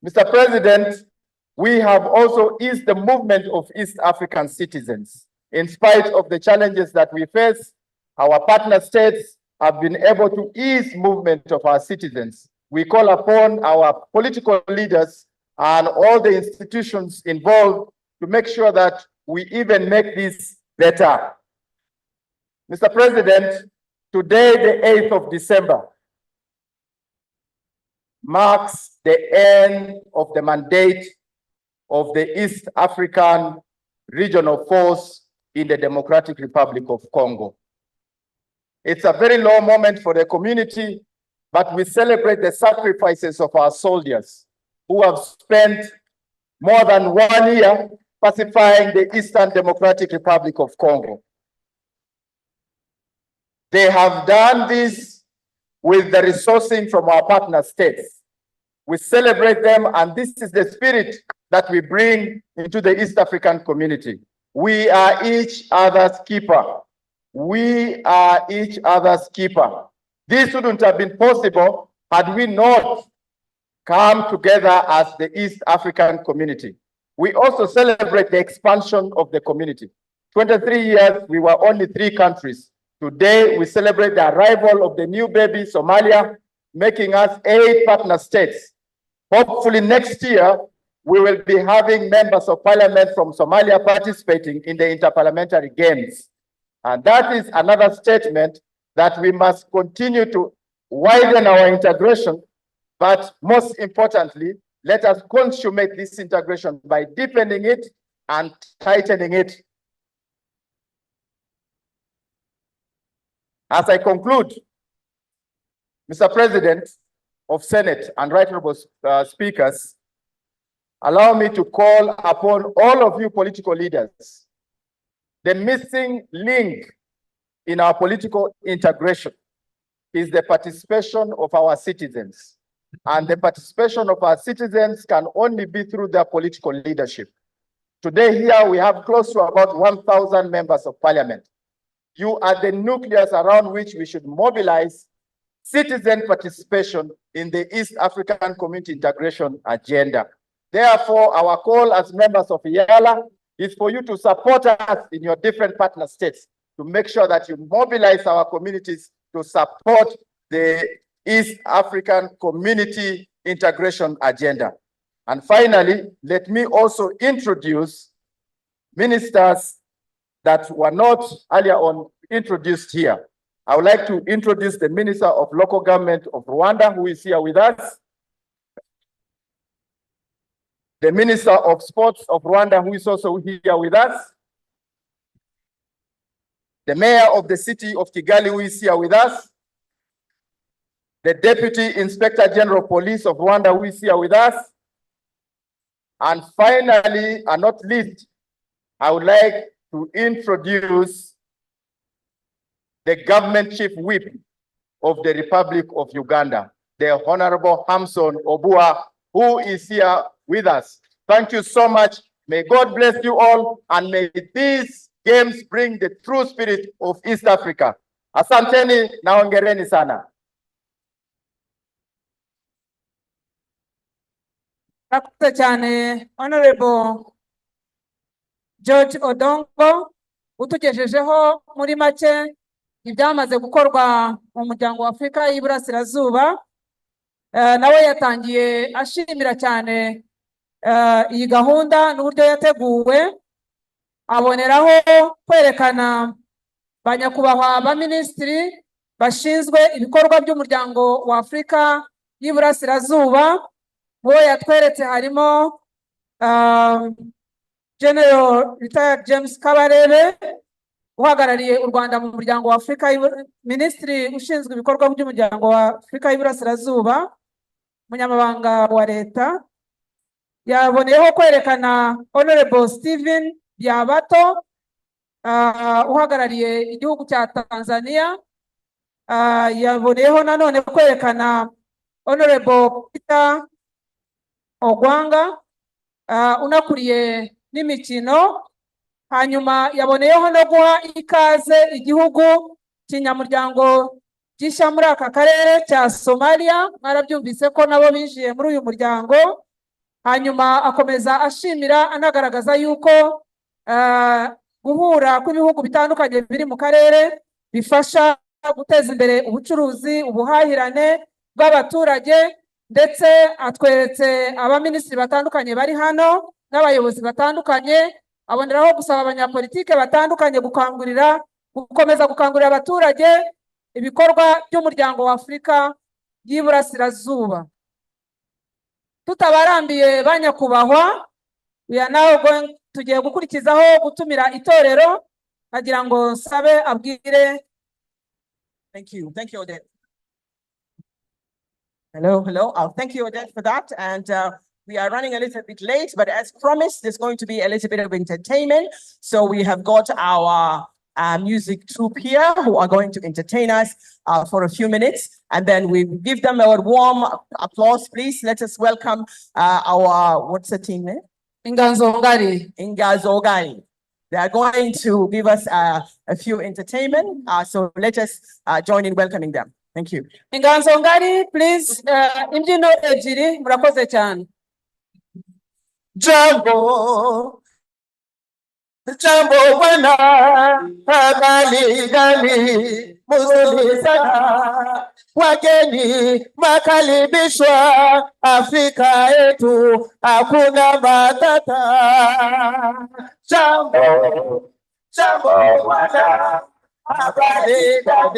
Mr. President, we have also eased the movement of East African citizens. In spite of the challenges that we face, our partner states have been able to ease movement of our citizens. We call upon our political leaders and all the institutions involved to make sure that we even make this better. Mr. President, today, the 8th of December, marks the end of the mandate of the East African Regional Force in the Democratic Republic of Congo. It's a very low moment for the community, but we celebrate the sacrifices of our soldiers who have spent more than 1 year pacifying the Eastern Democratic Republic of Congo. They have done this with the resourcing from our partner states. We celebrate them, and this is the spirit that we bring into the East African community. We are each other's keeper. We are each other's keeper. This wouldn't have been possible had we not come together as the East African community. We also celebrate the expansion of the community. 23 years, we were only 3 countries. Today, we celebrate the arrival of the new baby, Somalia, making us 8 partner states. Hopefully next year, we will be having members of parliament from Somalia participating in the Inter-Parliamentary Games. And that is another statement that we must continue to widen our integration, but most importantly, let us consummate this integration by deepening it and tightening it. As I conclude, Mr. President of Senate and right honorable speakers, allow me to call upon all of you political leaders The missing link in our political integration is the participation of our citizens. And the participation of our citizens can only be through their political leadership. Today here we have close to about 1,000 members of parliament. You are the nucleus around which we should mobilize citizen participation in the East African Community Integration Agenda. Therefore, our call as members of EALA is for you to support us in your different partner states to make sure that you mobilize our communities to support the East African Community Integration Agenda. And finally, let me also introduce ministers that were not earlier on introduced here. I would like to introduce the Minister of Local Government of Rwanda, who is here with us. The Minister of Sports of Rwanda, who is also here with us. The Mayor of the City of Kigali, who is here with us. The Deputy Inspector General of Police of Rwanda, who is here with us. And finally, and not least, I would like to introduce the Government Chief Whip of the Republic of Uganda, the Honorable Hamson Obua, who is here with us. Thank you so much. May God bless you all, and may these games bring the true spirit of East Africa. Asanteni na hongereni sana. Murakoze cyane Honorable George Odongo, utugejejeho muri make ibyamaze gukorwa mu muryango wa Afurika y'Iburasirazuba. Nawe yatangiye ashimira cyane iyi gahunda n'uburyo yateguwe, aboneraho kwerekana banyakubahwa abaminisitiri bashinzwe ibikorwa by'umuryango wa Afurika y'Iburasirazuba. Uwo yatweretse harimo General Retired James Kabarebe, uhagarariye u Rwanda mu muryango wa Afurika, Minisitiri ushinzwe ibikorwa by'umuryango wa Afurika y'Iburasirazuba, umunyamabanga wa leta. Yaboneyeho kwerekana Honorable Stephen Byabato, uhagarariye igihugu cya Tanzania. Yaboneyeho nanone kwerekana Honorable Peter Ogwanga, unakuriye n'imikino. Hanyuma yaboneyeho no guha ikaze igihugu kinyamuryango gishya muri aka karere cya Somalia. Mwarabyumvise ko nabo binjiye muri uyu muryango. Hanyuma akomeza ashimira anagaragaza yuko guhura kw'ibihugu bitandukanye biri mu karere bifasha guteza imbere ubucuruzi, ubuhahirane bw'abaturage, ndetse atweretse abaminisitiri batandukanye bari hano n'abayobozi batandukanye. Aboneraho gusaba abanyapolitike batandukanye gukomeza gukangurira abaturage ibikorwa by'umuryango wa Afurika y'Iburasirazuba. Tutabarambiye banyakubahwa, we are now going tugiye gukurikizaho gutumira itorero, agira ngo sabe abwire. Thank you, Odette. Hello. Thank you, Odette, for that. And we are running a little bit late, but as promised, there's going to be a little bit of entertainment. So we have got our music troupe here who are going to entertain us for a few minutes. And then we give them a warm applause, please. Let us welcome our, what's the team name? Ingazongari. They are going to give us a few entertainment. So let us join in welcoming them. Thank you. Ingazongari, please. Imbyino ebyiri, murakoze cyane. Jambo wana gali muzuri sana, wageni makaribishwa, Afrika yetu hakuna matata. Jambo wana gali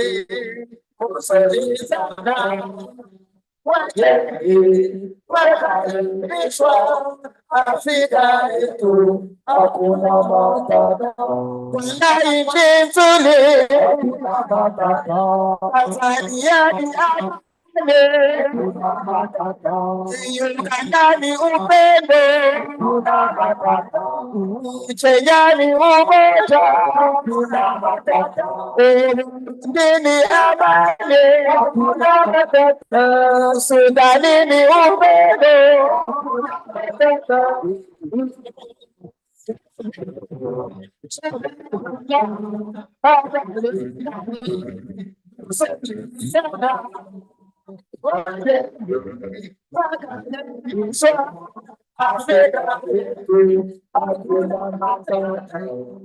muzuri sana, wageni makaribishwa, Afrika yetu hakuna matata. Kuna nchi nzuri Tanzania ni Ugandani upendo, Kenyani umoja, Ndini amani, Sudani ni upendo.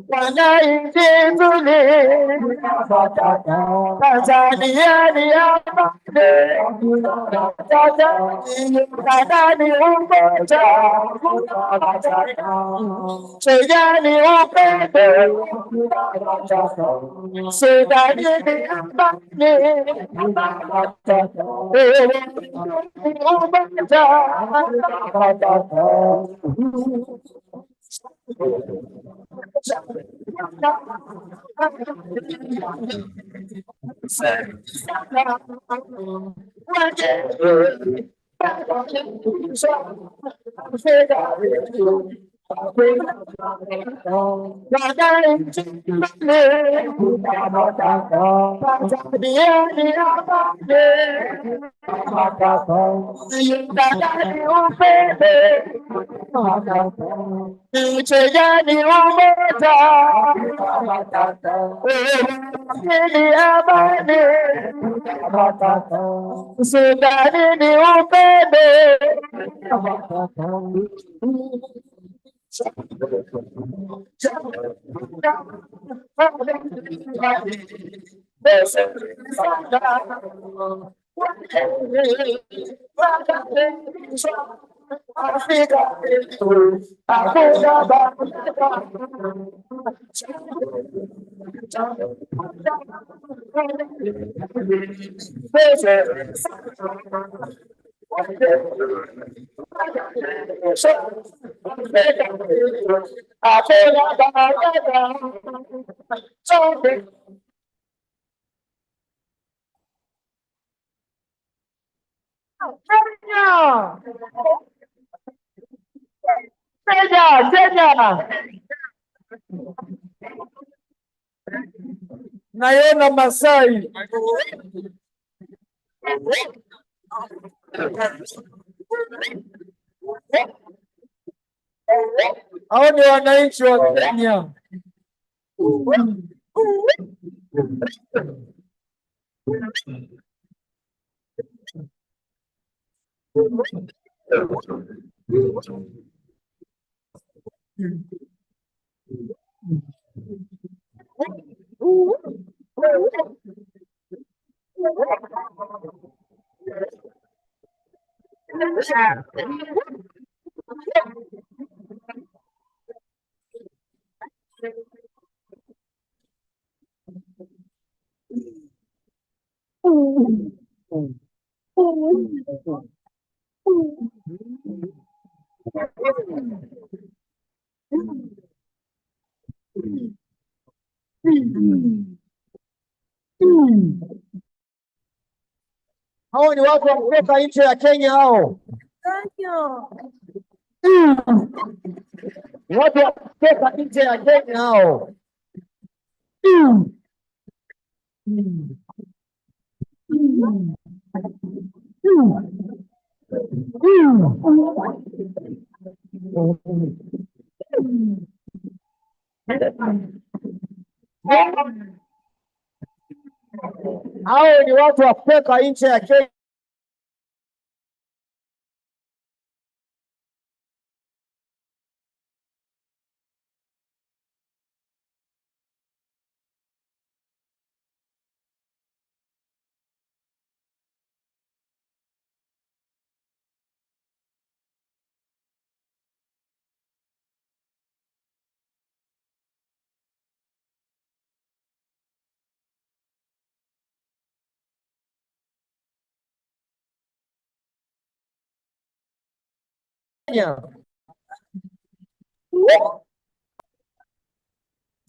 Wananchi tuli, Tanzania ni amani, Uganda ni umoja, Kenya ni upendo, Sudani ni amani, Chejani umoja, ni amani, Sudani ni upendo. Naiona Masai. Hao ni wananchi wa Kenya. Hao ni watu wa kutoka nchi ya Kenya hao. Thank you. Watu wa kutoka nchi ya Kenya hao. Hao ni watu wa kutoka nchi ya Kenya.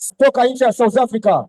Kutoka nchi ya South Africa.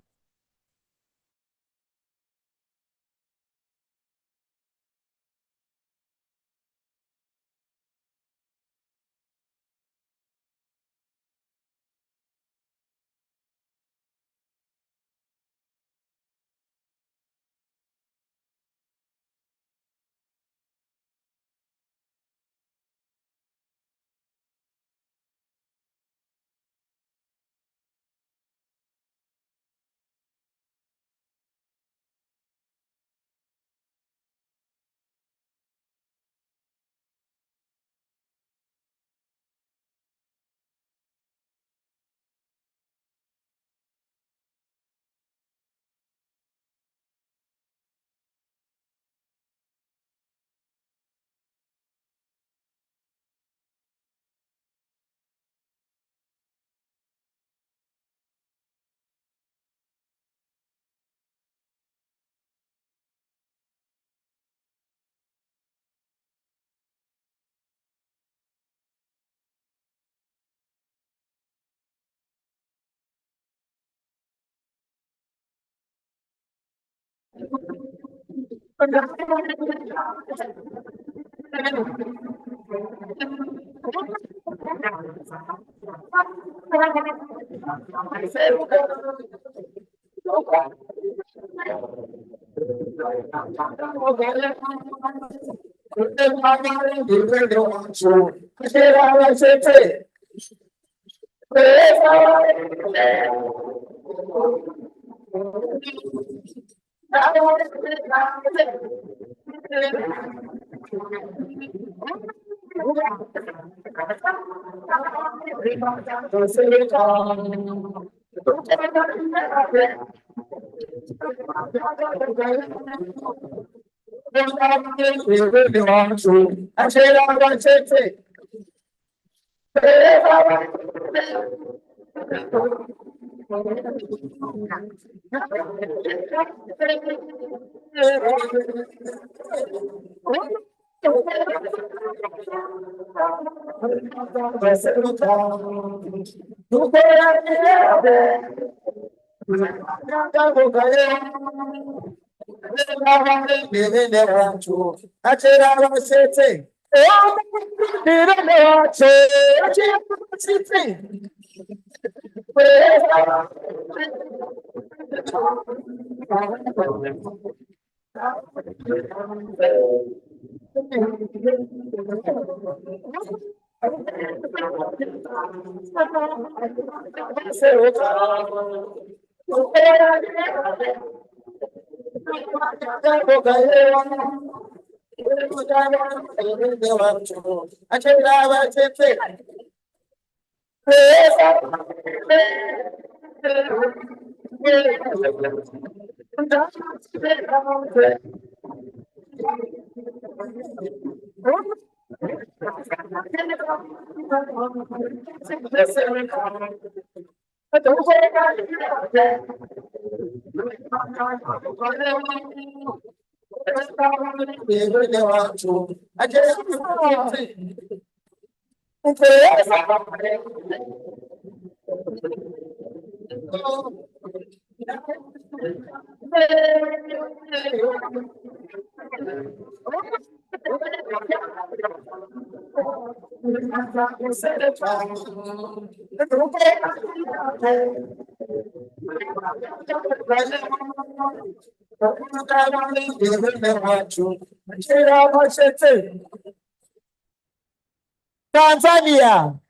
Tanzania,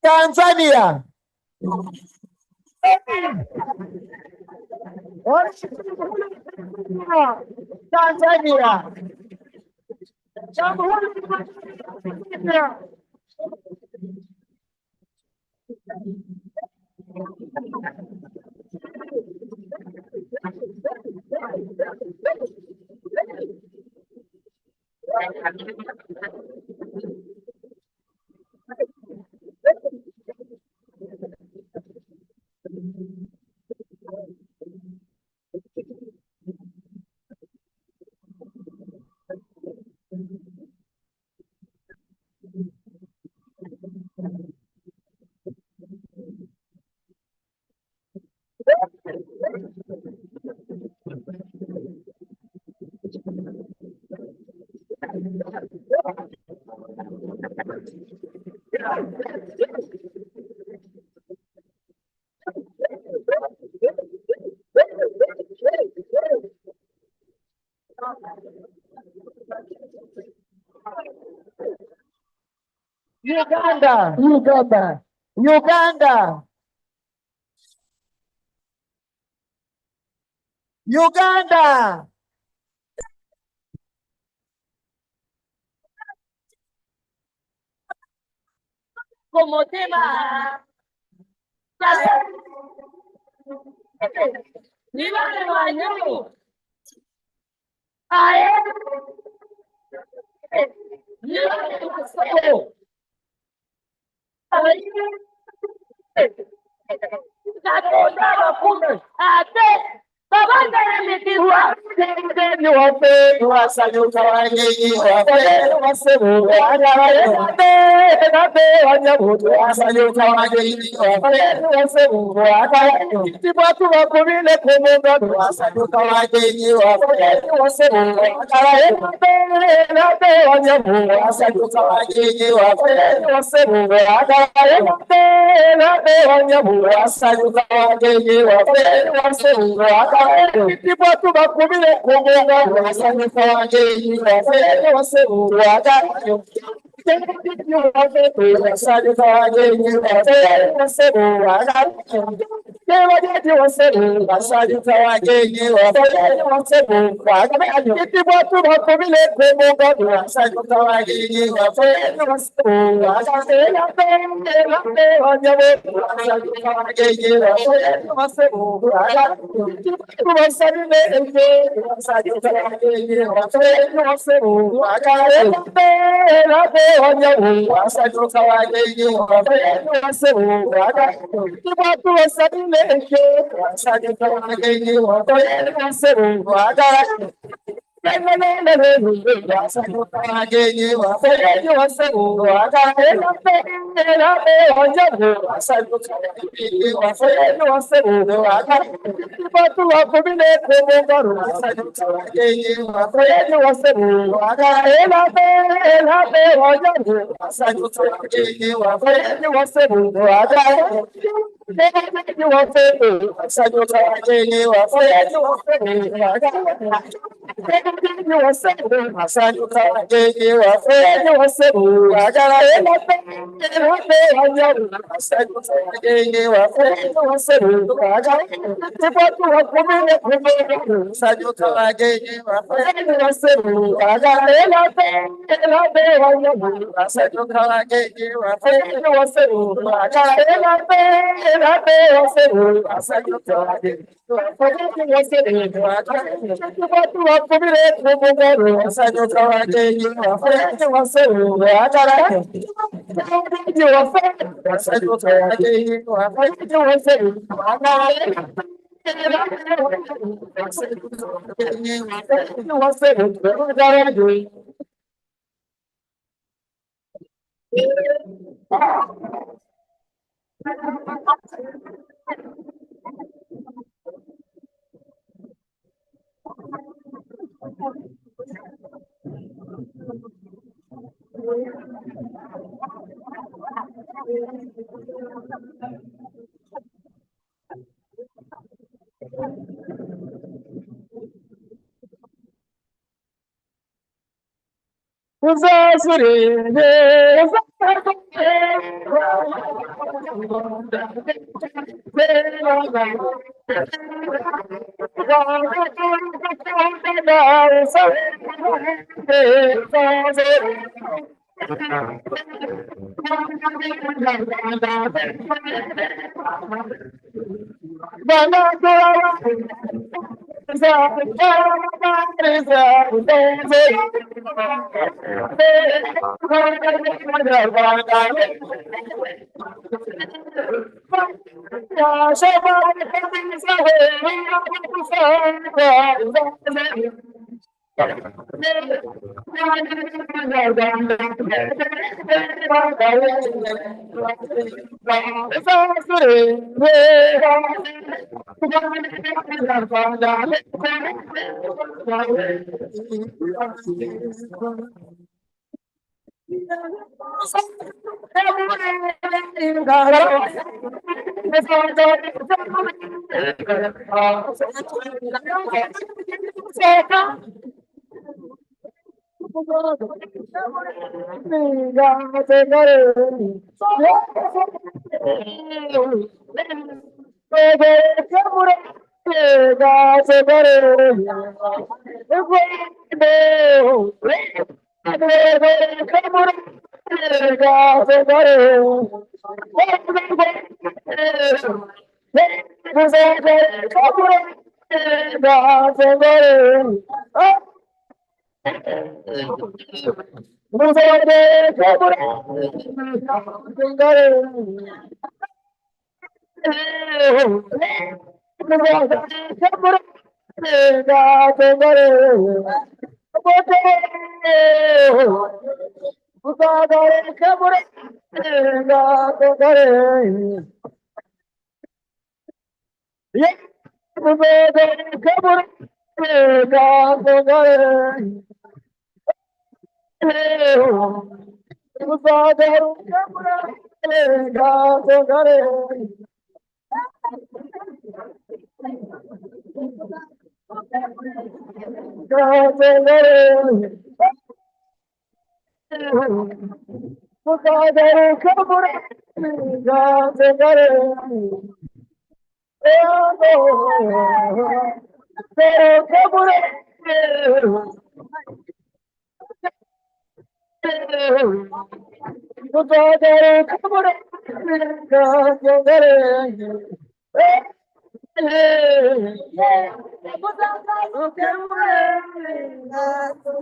Tanzania. Tanzania. Uganda, Uganda, Uganda, Uganda. Como tema. ¡Viva el baño! ¡Ae! ¡Viva el baño! ¡Ae! ¡Nakotaba kumbe! ¡Ate! Babanda yametiwa! ¡Ni wape! ¡Wasanyuka wanyenyi! ¡Wape! ¡Wasebu! ¡Wape!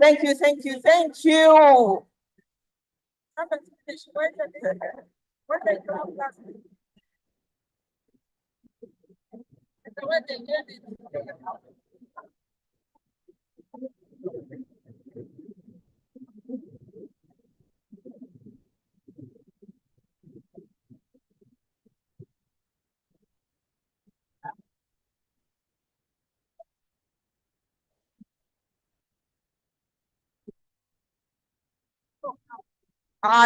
Thank you, thank you, thank you.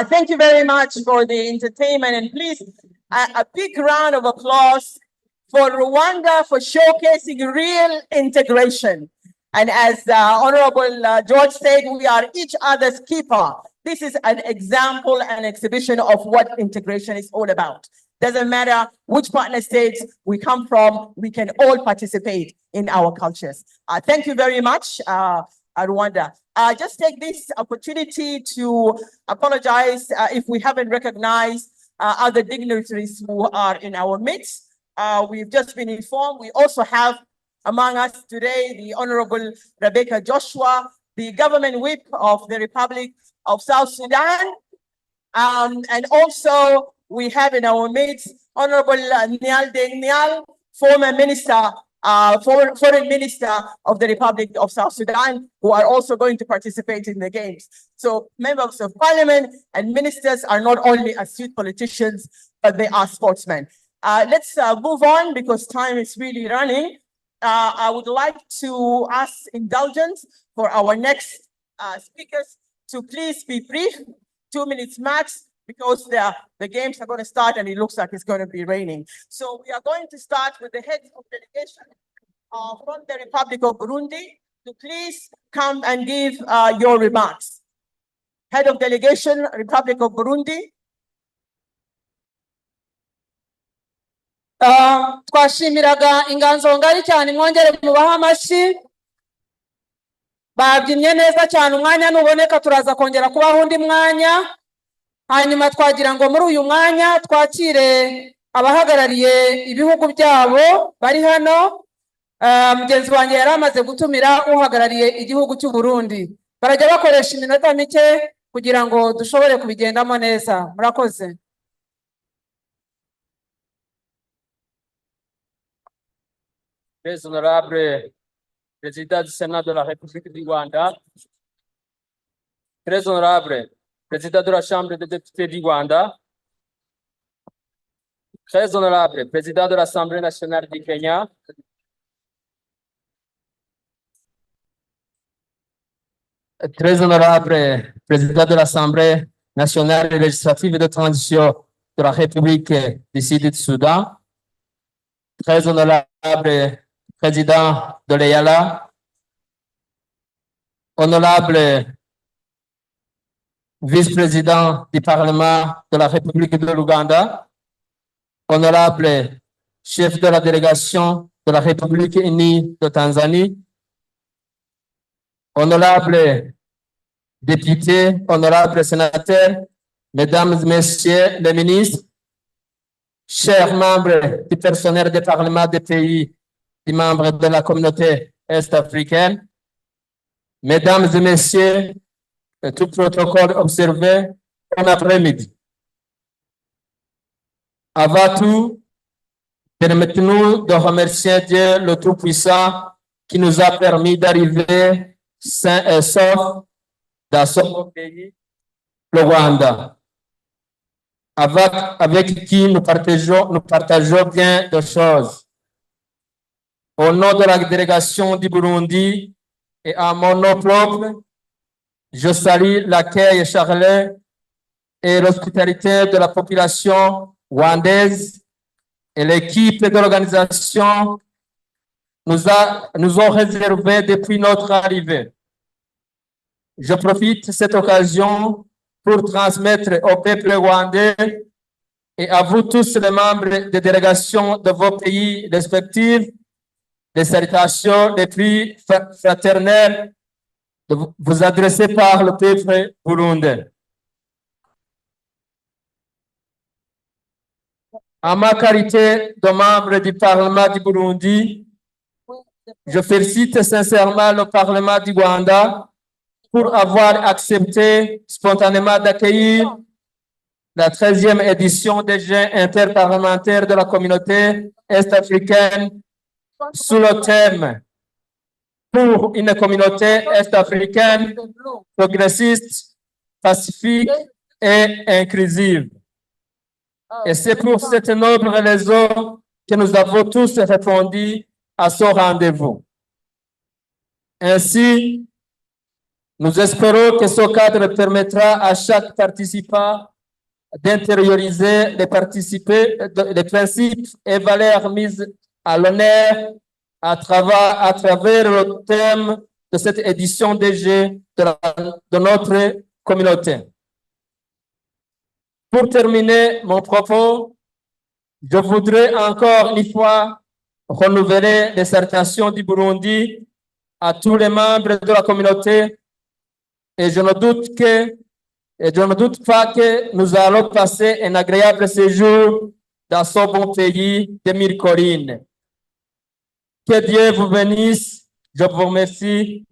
Thank you very much for the entertainment, and please, a big round of applause for Rwanda for showcasing real integration. And as Honorable George said, we are each other's keeper. This is an example and exhibition of what integration is all about. Doesn't matter which partner states we come from, we can all participate in our cultures. Thank you very much, Rwanda. Just take this opportunity to apologize if we haven't recognized other dignitaries who are in our midst. We've just been informed. We also have among us today the Honorable Rebecca Joshua, the government whip of the Republic of South Sudan. And also we have in our midst Honorable Nial Deng Nial, former minister, foreign minister of the Republic of South Sudan, who are also going to participate in the games. So members of parliament and ministers are not only astute politicians, but they are sportsmen. Let's move on because time is really running. I would like to ask indulgence for our next speakers to please be brief, 2 minutes max, because the games are going to start and it looks like it's going to be raining. So we are going to start with the head of delegation from the Republic of Burundi to please come and give your remarks. Head of delegation, Republic of Burundi. Twashimiraga inganzo ngari cyane mwongere mubaha amashyi babyinnye neza cyane umwanya nuboneka turaza kongera kubaho undi mwanya hanyuma twagira ngo muri uyu mwanya twakire abahagarariye ibihugu byabo bari hano mugenzi wanjye yari amaze gutumira uhagarariye igihugu cy'u Burundi barajya bakoresha iminota mike kugira ngo dushobore kubigendamo neza murakoze. Très honorable Président du Sénat de la République du Rwanda, très honorable Président de la Chambre des députés du Rwanda, très honorable Président de l'Assemblée nationale du Kenya, très honorable Président de l'Assemblée nationale législative de transition de la République du Sud-Soudan, très honorable Président de l'EAC, honorable vice-président du Parlement de la République de l'Ouganda, honorable chef de la délégation de la République unie de Tanzanie, honorable députés, honorables sénateurs, mesdames et messieurs les ministres, chers membres du personnel des parlements des pays des membres de la communauté est-africaine, mesdames et messieurs, tout protocole observé, bon après-midi. Avant tout, permettez-nous de remercier Dieu le Tout-Puissant qui nous a permis d'arriver sains et saufs dans ce beau pays le Rwanda, avec qui nous partageons bien de choses. Au nom de la délégation du Burundi et à mon nom propre, je salue l'accueil chaleureux et l'hospitalité de la population rwandaise et l'équipe de l'organisation nous ont réservé depuis notre arrivée. Je profite de cette occasion pour transmettre au peuple rwandais et à vous tous les membres des délégations de vos pays respectifs des salutations les plus fraternelles de vous adresser par le peuple burundais. En ma qualité de membre du Parlement du Burundi, je félicite sincèrement le Parlement du Rwanda pour avoir accepté spontanément d'accueillir la 13e édition des Jeux interparlementaires de la communauté est-africaine sous le thème pour une communauté est-africaine progressiste, pacifique et inclusive. Et c'est pour cette noble raison que nous avons tous répondu à ce rendez-vous. Ainsi, nous espérons que ce cadre permettra à chaque participant d'intérioriser les principes et valeurs mises à l'honneur à travers le thème de cette édition des Jeux de notre communauté. Pour terminer mon propos, je voudrais encore une fois renouveler les salutations du Burundi à tous les membres de la communauté et je ne doute pas que nous allons passer un agréable séjour dans ce bon pays de mille collines. Que Dieu vous bénisse. Je vous remercie.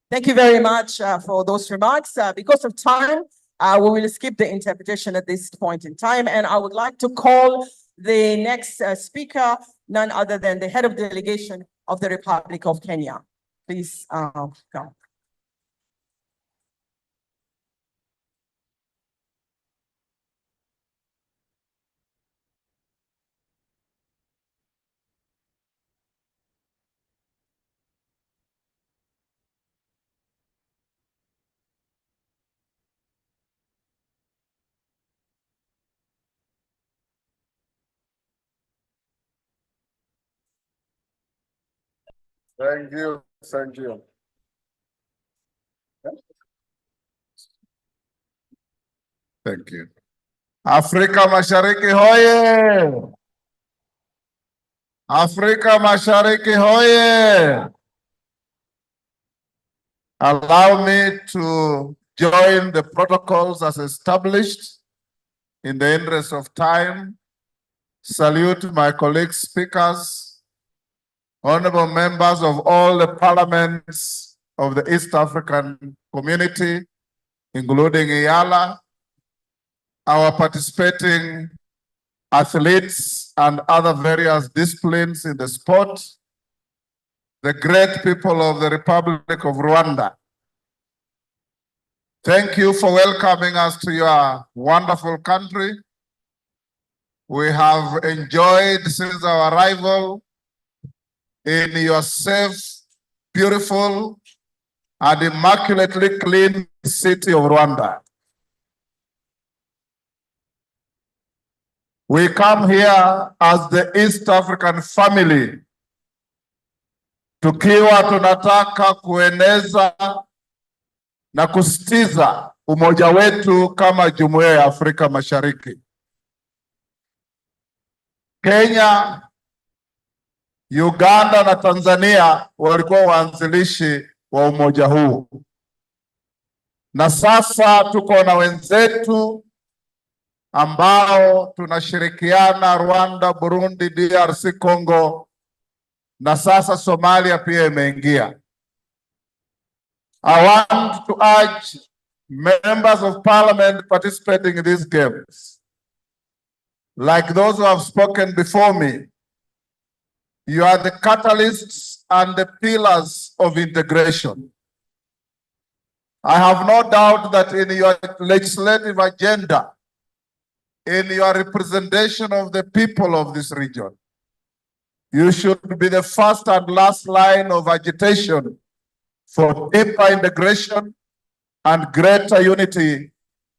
Thank you very much for those remarks. Because of time, we will skip the interpretation at this point in time. And I would like to call the next speaker, none other than the head of delegation of the Republic of Kenya. Please come. Thank you. Thank you. Thank you. Afrika Mashariki hoye! Afrika Mashariki hoye! Allow me to join the protocols as established in the interest of time. Salute my colleague speakers, honorable members of all the parliaments of the East African community, including EALA, our participating athletes and other various disciplines in the sport, the great people of the Republic of Rwanda. Thank you for welcoming us to your wonderful country. We have enjoyed since our arrival in your safe, beautiful, and immaculately clean city of Rwanda. We come here as the East African family, tukiwa tunataka kueneza na kusitiza umoja wetu kama Jumuiya ya Afrika Mashariki. Kenya, Uganda na Tanzania walikuwa waanzilishi wa umoja huu. Na sasa tuko na wenzetu ambao tunashirikiana, Rwanda, Burundi, DRC Congo, na sasa Somalia pia imeingia. I want to urge members of parliament participating in these games, like those who have spoken before me, you are the catalysts and the pillars of integration. I have no doubt that in your legislative agenda, in your representation of the people of this region, you should be the first and last line of agitation for deeper integration and greater unity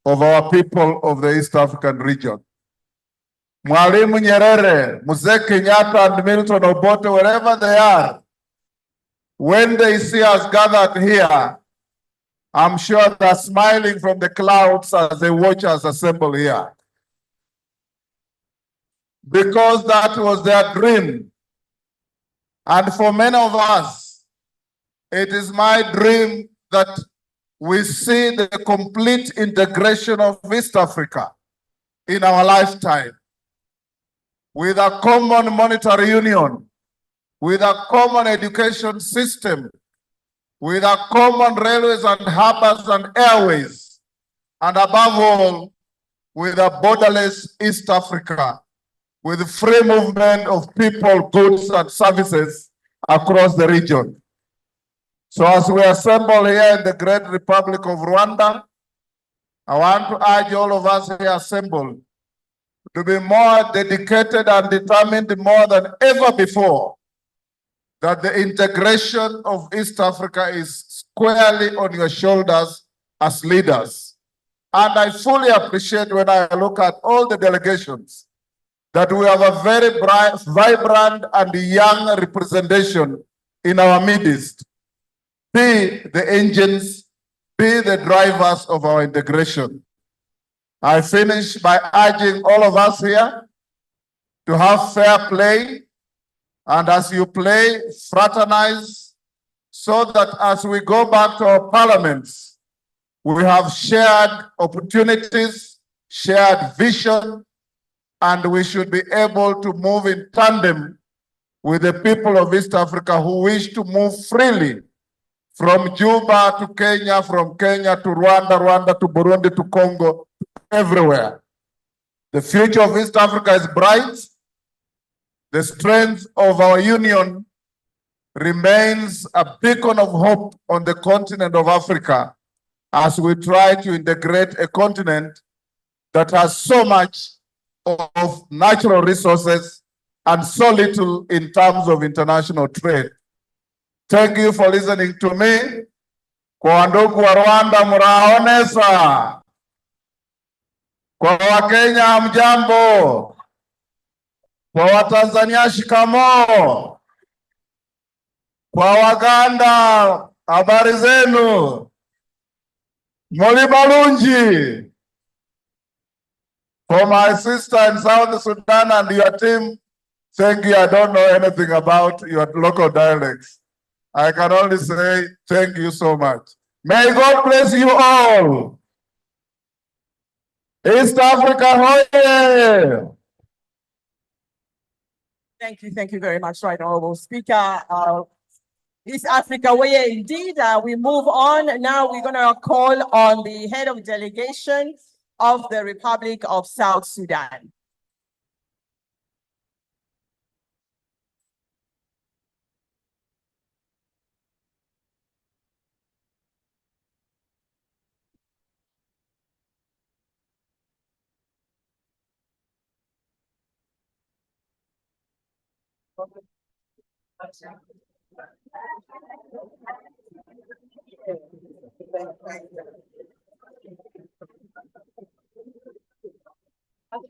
of our people of the East African region. Mwalimu Nyerere, Mzee Kenyatta, and Milton Obote, wherever they are, when they see us gathered here, I'm sure they're smiling from the clouds as they watch us assemble here. Because that was their dream. And for many of us, it is my dream that we see the complete integration of East Africa in our lifetime, with a common monetary union, with a common education system, with a common railways and harbors and airways, and above all, with a borderless East Africa, with free movement of people, goods, and services across the region. So as we assemble here in the great Republic of Rwanda, I want to urge all of us here assembled to be more dedicated and determined more than ever before that the integration of East Africa is squarely on your shoulders as leaders. And I fully appreciate when I look at all the delegations that we have a very bright, vibrant and young representation in our midst. Be the engines, be the drivers of our integration. I finish by urging all of us here to have fair play, and as you play, fraternize, so that as we go back to our parliaments, we have shared opportunities, shared vision, and we should be able to move in tandem with the people of East Africa who wish to move freely from Juba to Kenya, from Kenya to Rwanda, Rwanda to Burundi to Congo, everywhere. The future of East Africa is bright. The strength of our union remains a beacon of hope on the continent of Africa as we try to integrate a continent that has so much of natural resources and so little in terms of international trade. Thank you for listening to me. Kwa ndugu wa Rwanda muraonesa. Kwa Wakenya mjambo. Kwa Watanzania shikamoo. Kwa Waganda habari zenu. Muli balungi. For my sister in South Sudan and your team, thank you. I don't know anything about your local dialects. I can only say thank you so much. May God bless you all. East Africa, hoye! Thank you very much, Right Honorable Speaker. East Africa, where indeed we move on. Now we're going to call on the head of delegation of the Republic of South Sudan.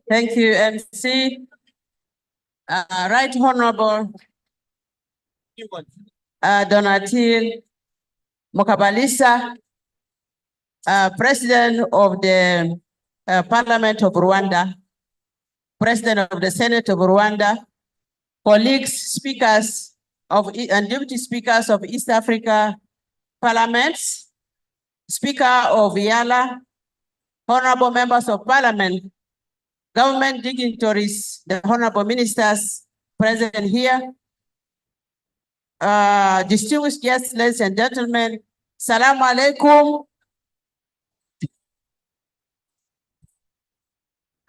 Thank you, MC. Right Honorable Donatil Mukabalisa, President of the Parliament of Rwanda, President of the Senate of Rwanda, colleagues, speakers of and deputy speakers of East Africa parliaments, Speaker of Yala, honorable members of parliament, government dignitaries, the honorable ministers present here, distinguished guests, ladies and gentlemen, Salaam alaikum.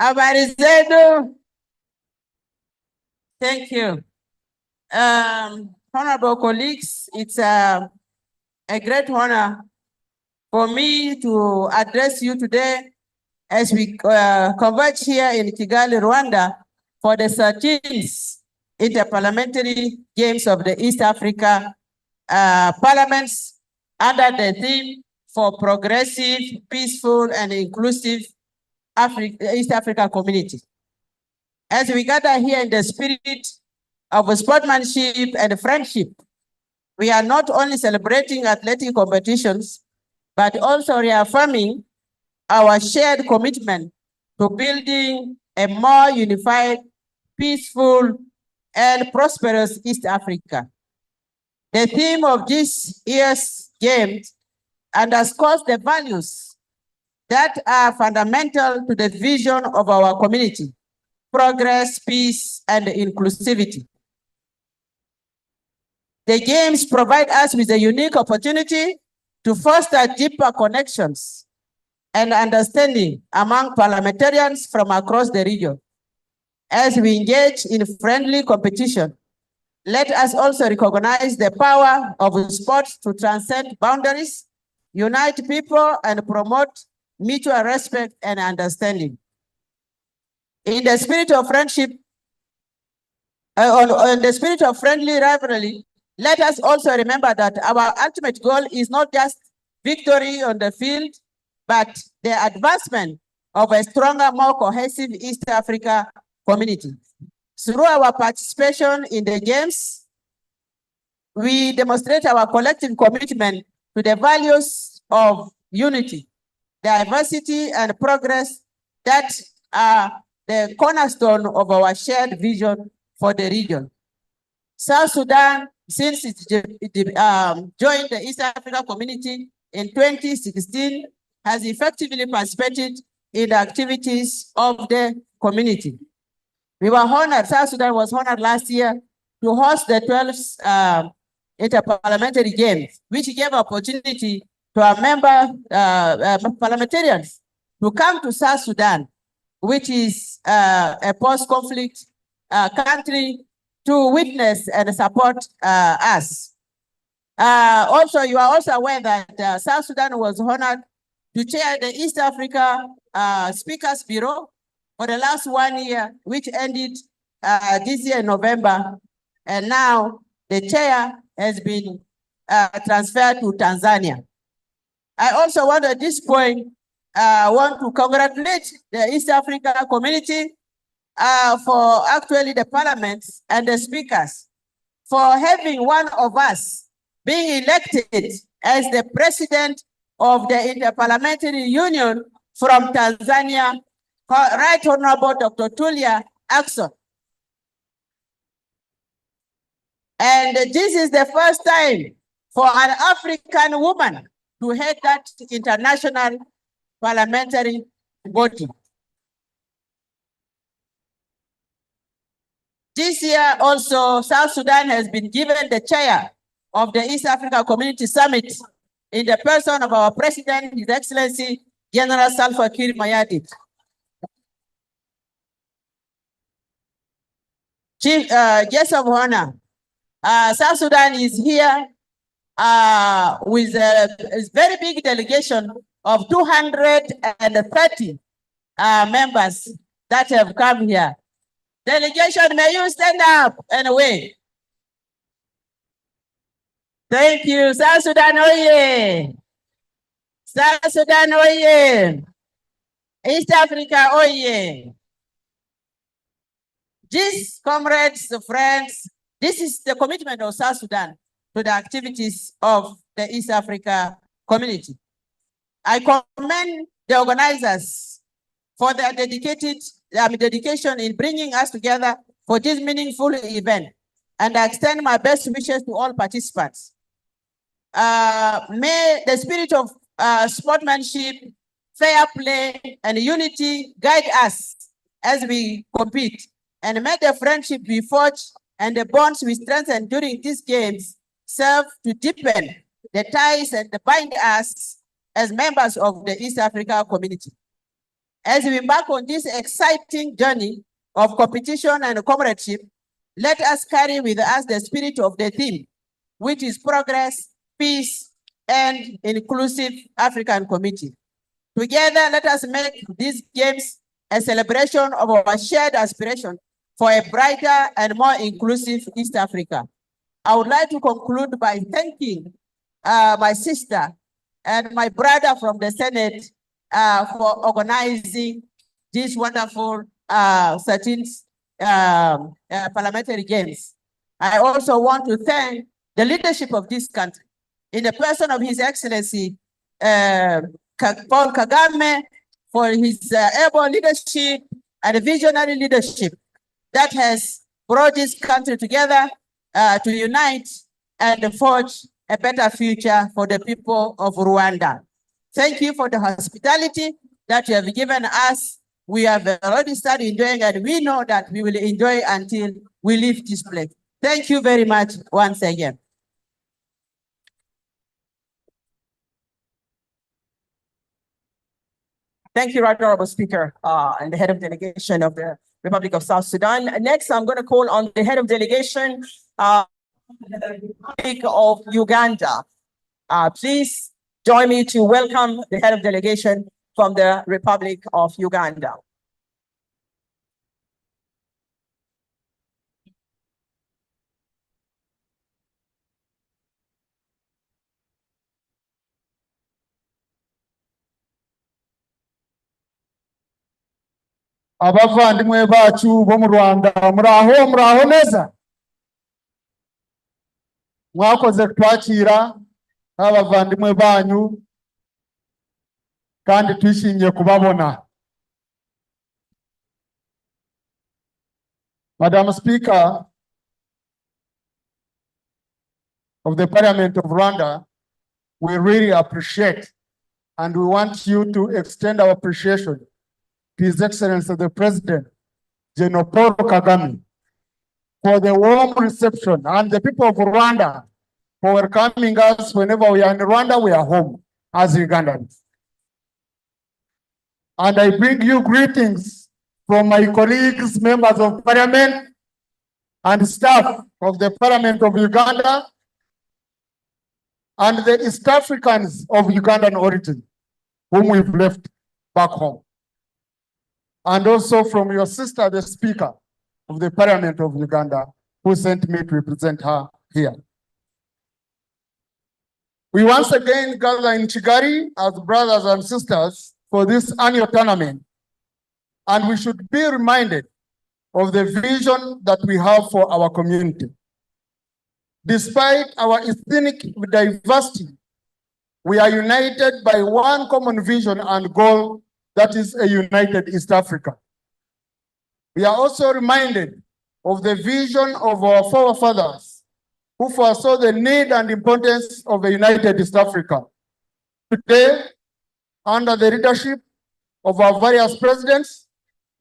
Habari zenu. Thank you. Honorable colleagues, it's a great honor for me to address you today as we converge here in Kigali, Rwanda, for the 13th Inter-Parliamentary Games of the East Africa Parliaments under the theme for progressive, peaceful, and inclusive East Africa community. As we gather here in the spirit of sportsmanship and friendship, we are not only celebrating athletic competitions, but also reaffirming our shared commitment to building a more unified, peaceful, and prosperous East Africa. The theme of this year's Games underscores the values that are fundamental to the vision of our community: progress, peace, and inclusivity. The Games provide us with a unique opportunity to foster deeper connections and understanding among parliamentarians from across the region. As we engage in friendly competition, let us also recognize the power of sports to transcend boundaries, unite people, and promote mutual respect and understanding. In the spirit of friendship, in the spirit of friendly rivalry, let us also remember that our ultimate goal is not just victory on the field, but the advancement of a stronger, more cohesive East Africa community. Through our participation in the Games, we demonstrate our collective commitment to the values of unity, diversity, and progress that are the cornerstone of our shared vision for the region. South Sudan, since it joined the East Africa community in 2016, has effectively participated in the activities of the community. We were honored, South Sudan was honored last year to host the 12th Inter-Parliamentary Games, which gave opportunity to our member parliamentarians to come to South Sudan, which is a post-conflict country, to witness and support us. Also, you are also aware that South Sudan was honored to chair the East Africa Speakers Bureau for the last 1 year, which ended this year in November. And now the chair has been transferred to Tanzania. I also want at this point, want to congratulate the East Africa community for actually the parliaments and the speakers for having one of us being elected as the president of the Inter-Parliamentary Union from Tanzania, Right Honorable Dr. Tulia Ackson. And this is the first time for an African woman to head that international parliamentary body. This year also, South Sudan has been given the chair of the East Africa Community Summit in the person of our President, His Excellency, General Salva Kiir Mayardit. Chief Guest of Honor, South Sudan is here with a very big delegation of 230 members that have come here. Delegation, may you stand up and wave. Thank you. South Sudan, oye. South Sudan, oye. East Africa, oye. These comrades, friends, this is the commitment of South Sudan to the activities of the East Africa community. I commend the organizers for their dedication in bringing us together for this meaningful event, and I extend my best wishes to all participants. May the spirit of sportsmanship, fair play, and unity guide us as we compete, and may the friendship we forged and the bonds we strengthen during these games serve to deepen the ties and bind us as members of the East Africa community. As we embark on this exciting journey of competition and comradeship, let us carry with us the spirit of the theme, which is progress, peace, and inclusive African community. Together, let us make these games a celebration of our shared aspiration for a brighter and more inclusive East Africa. I would like to conclude by thanking my sister and my brother from the Senate for organizing these wonderful 13th parliamentary games. I also want to thank the leadership of this country in the person of His Excellency Paul Kagame for his able leadership and visionary leadership that has brought this country together to unite and forge a better future for the people of Rwanda. Thank you for the hospitality that you have given us. We have already started enjoying, and we know that we will enjoy until we leave this place. Thank you very much once again. Thank you, Right Honorable Speaker, and the head of delegation of the Republic of South Sudan. Next, I'm going to call on the head of delegation of the Republic of Uganda. Please join me to welcome the head of delegation from the Republic of Uganda. Abavandimwe bacu bo mu Rwanda muraho neza, mwakoze twakira abavandimwe banyu kandi twishimiye kubabona. Madam Speaker of the Parliament of Rwanda, we really appreciate and we want you to extend our appreciation to His Excellency the President, General Paul Kagame, for the warm reception, and the people of Rwanda for welcoming us. Whenever we are in Rwanda, we are home as Ugandans. And I bring you greetings from my colleagues, members of Parliament, and staff of the Parliament of Uganda, and the East Africans of Ugandan origin, whom we've left back home. And also from your sister, the Speaker of the Parliament of Uganda, who sent me to represent her here. We once again gather in Kigali as brothers and sisters for this annual tournament, and we should be reminded of the vision that we have for our community. Despite our ethnic diversity, we are united by one common vision and goal, that is a united East Africa. We are also reminded of the vision of our forefathers who foresaw the need and importance of a united East Africa. Today, under the leadership of our various presidents,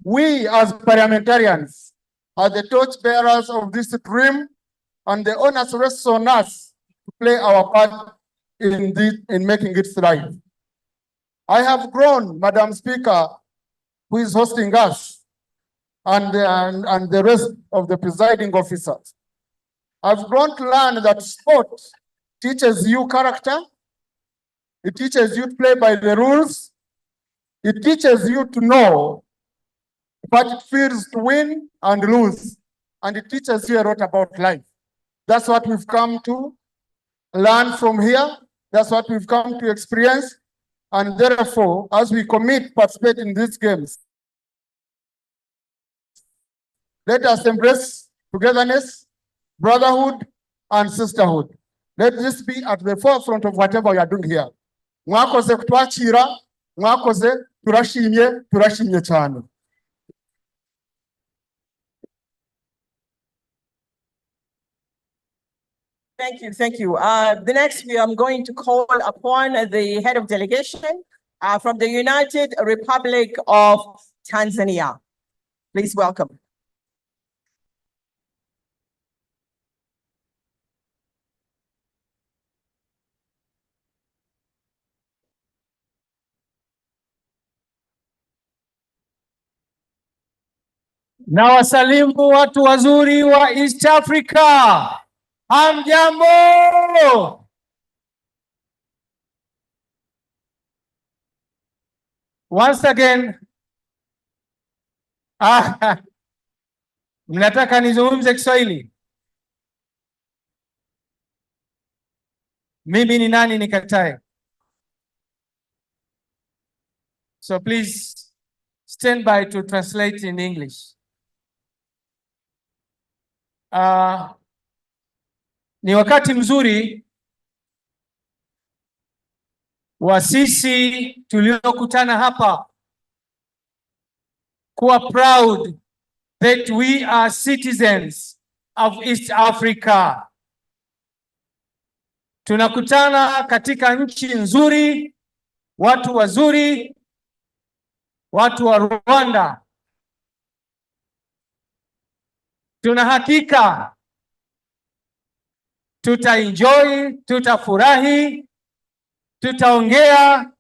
we as parliamentarians are the torchbearers of this dream, and the onus rests on us to play our part in making it thrive. I have grown, Madam Speaker, who is hosting us, and the rest of the presiding officers. I've grown to learn that sport teaches you character, it teaches you to play by the rules, it teaches you to know what it feels to win and lose, and it teaches you a lot about life. That's what we've come to learn from here, that's what we've come to experience, and therefore, as we commit to participate in these games, let us embrace togetherness, brotherhood, and sisterhood. Let this be at the forefront of whatever we are doing here. Mwakoze kutwakira, mwakoze turashimye cyane. Thank you, thank you. The next, I'm going to call upon the head of delegation from the United Republic of Tanzania. Please welcome. Na wasalimu watu wazuri wa East Africa. Hamjambo. Once again, mnataka nizungumze Kiswahili? Mimi ni nani nikatae? So please stand by to translate in English. Ni wakati mzuri wa sisi tuliokutana hapa kuwa proud that we are citizens of East Africa. Tunakutana katika nchi nzuri, watu wazuri, watu wa Rwanda. Tuna hakika tutaenjoy, tutafurahi, tutaongea.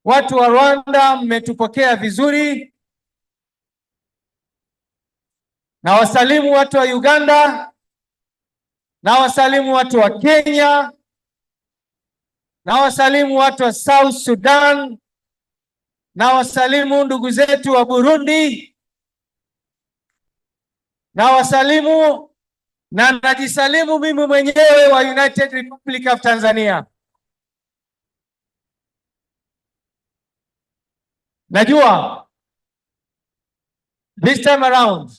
Watu wa Rwanda mmetupokea vizuri. Na wasalimu watu wa Uganda, na wasalimu watu wa Kenya, na wasalimu watu wa South Sudan, na wasalimu ndugu zetu wa Burundi, na wasalimu na najisalimu mimi mwenyewe wa United Republic of Tanzania. Najua this time around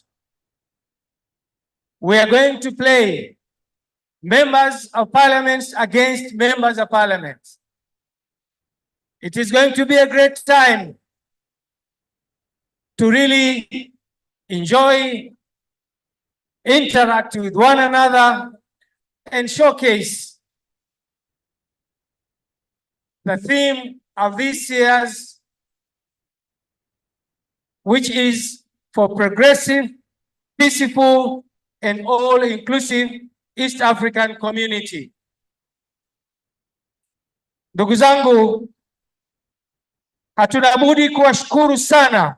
we are going to play members of parliament against members of parliament. It is going to be a great time to really enjoy, interact with one another, and showcase the theme of this year's, which is for progressive, peaceful, and all-inclusive East African community. Ndugu zangu, hatuna budi kuwashukuru sana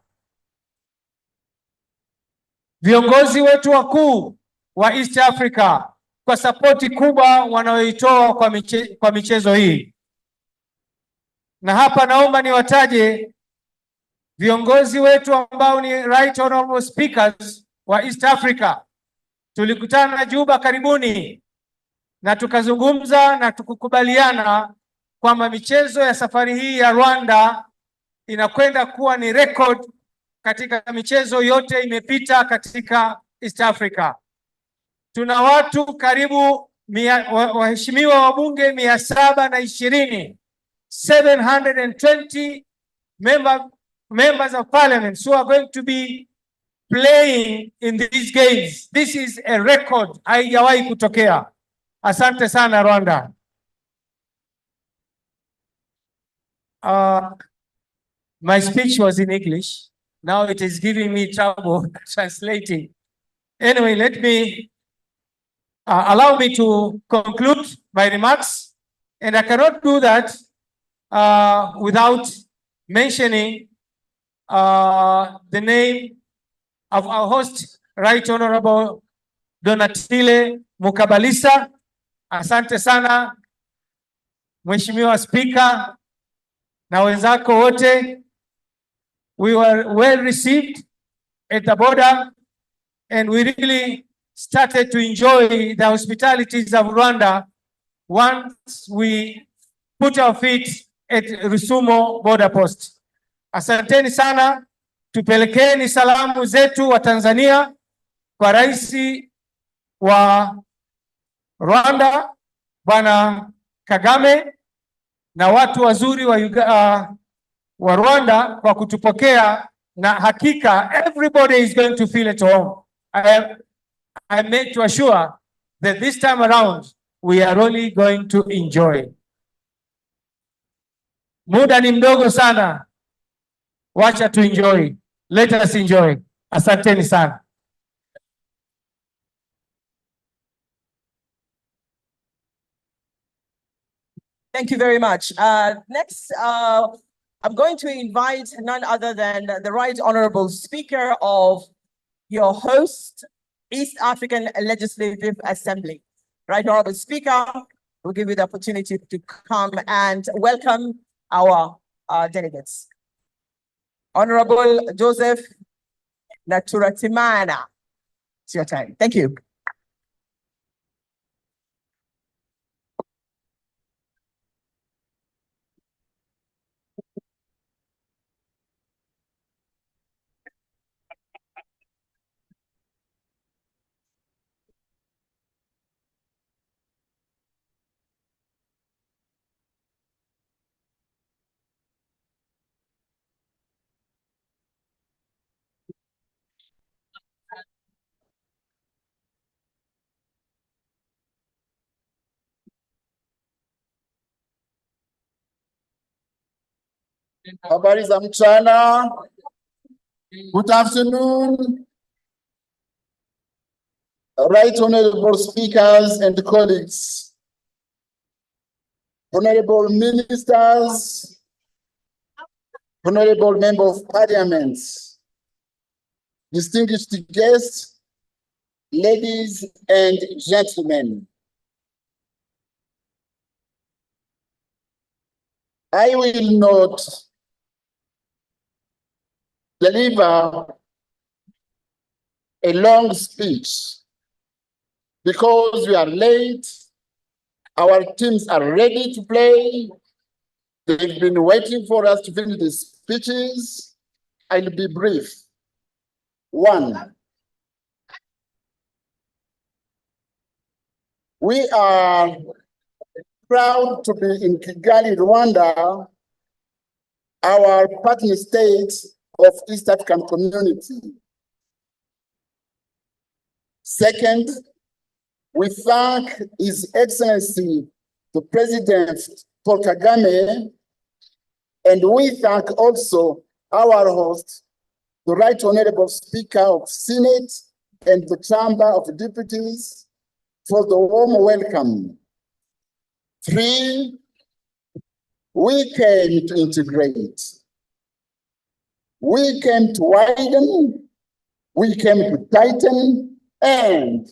viongozi wetu wakuu wa East Africa kwa sapoti kubwa wanaoitoa kwa michezo hii. Na hapa naomba niwataje viongozi wetu ambao ni Right Honorable Speakers wa East Africa. Tulikutana Juba karibuni na tukazungumza na tukukubaliana kwamba michezo ya safari hii ya Rwanda inakwenda kuwa ni record katika michezo yote imepita katika East Africa. Tuna watu karibu waheshimiwa wabunge 720, 720 members of parliament who are going to be playing in these games. This is a record, haijawahi kutokea. Asante sana Rwanda. My speech was in English. Now it is giving me trouble translating. Anyway, let me allow me to conclude my remarks, and I cannot do that without mentioning the name of our host, Right Honorable Donatile Mukabalisa. Asante sana Mheshimiwa Speaker na wenzako wote. We were well received at the border, and we really started to enjoy the hospitalities of Rwanda once we put our feet at Rusumo border post. Asanteni sana, tupelekeni salamu zetu wa Tanzania kwa Rais wa Rwanda Bwana Kagame na watu wazuri wa Rwanda kwa kutupokea, na hakika everybody is going to feel at home. I made to assure that this time around we are only going to enjoy. Muda ni mdogo sana, wacha tu enjoy. Let us enjoy. Asanteni sana. Thank you very much. Next, I'm going to invite none other than the Right Honorable Speaker of your host, East African Legislative Assembly. Right Honorable Speaker, we'll give you the opportunity to come and welcome our delegates. Honorable Joseph Naturatimana. It's your time. Thank you. Habari za mchana. Good afternoon. Right honorable speakers and colleagues, honorable ministers, honorable member of parliament, distinguished guests, ladies and gentlemen. I will not deliver a long speech because we are late. Our teams are ready to play. They've been waiting for us to finish the speeches. I'll be brief. One, we are proud to be in Kigali, Rwanda, our partner state of East African community. Second, we thank His Excellency, the President Paul Kagame, and we thank also our host, the Right Honorable Speaker of Senate and the Chamber of Deputies, for the warm welcome. Three, we came to integrate. We came to widen, we came to tighten, and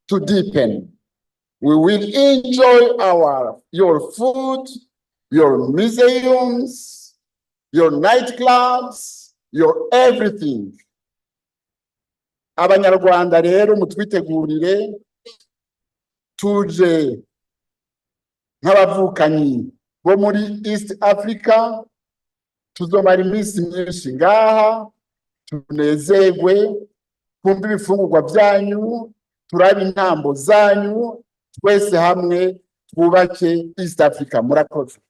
to deepen. We will enjoy your food, your museums, your nightclubs, your everything. Abanyarwanda rero mutwitegurire tuje nk'abavukanyi bo muri East Africa, tuzomara iminsi myinshi ngaha, tunezerwe, twumve ibifungurwa byanyu, turabe intambo zanyu, twese hamwe twubake East Africa. Murakoze.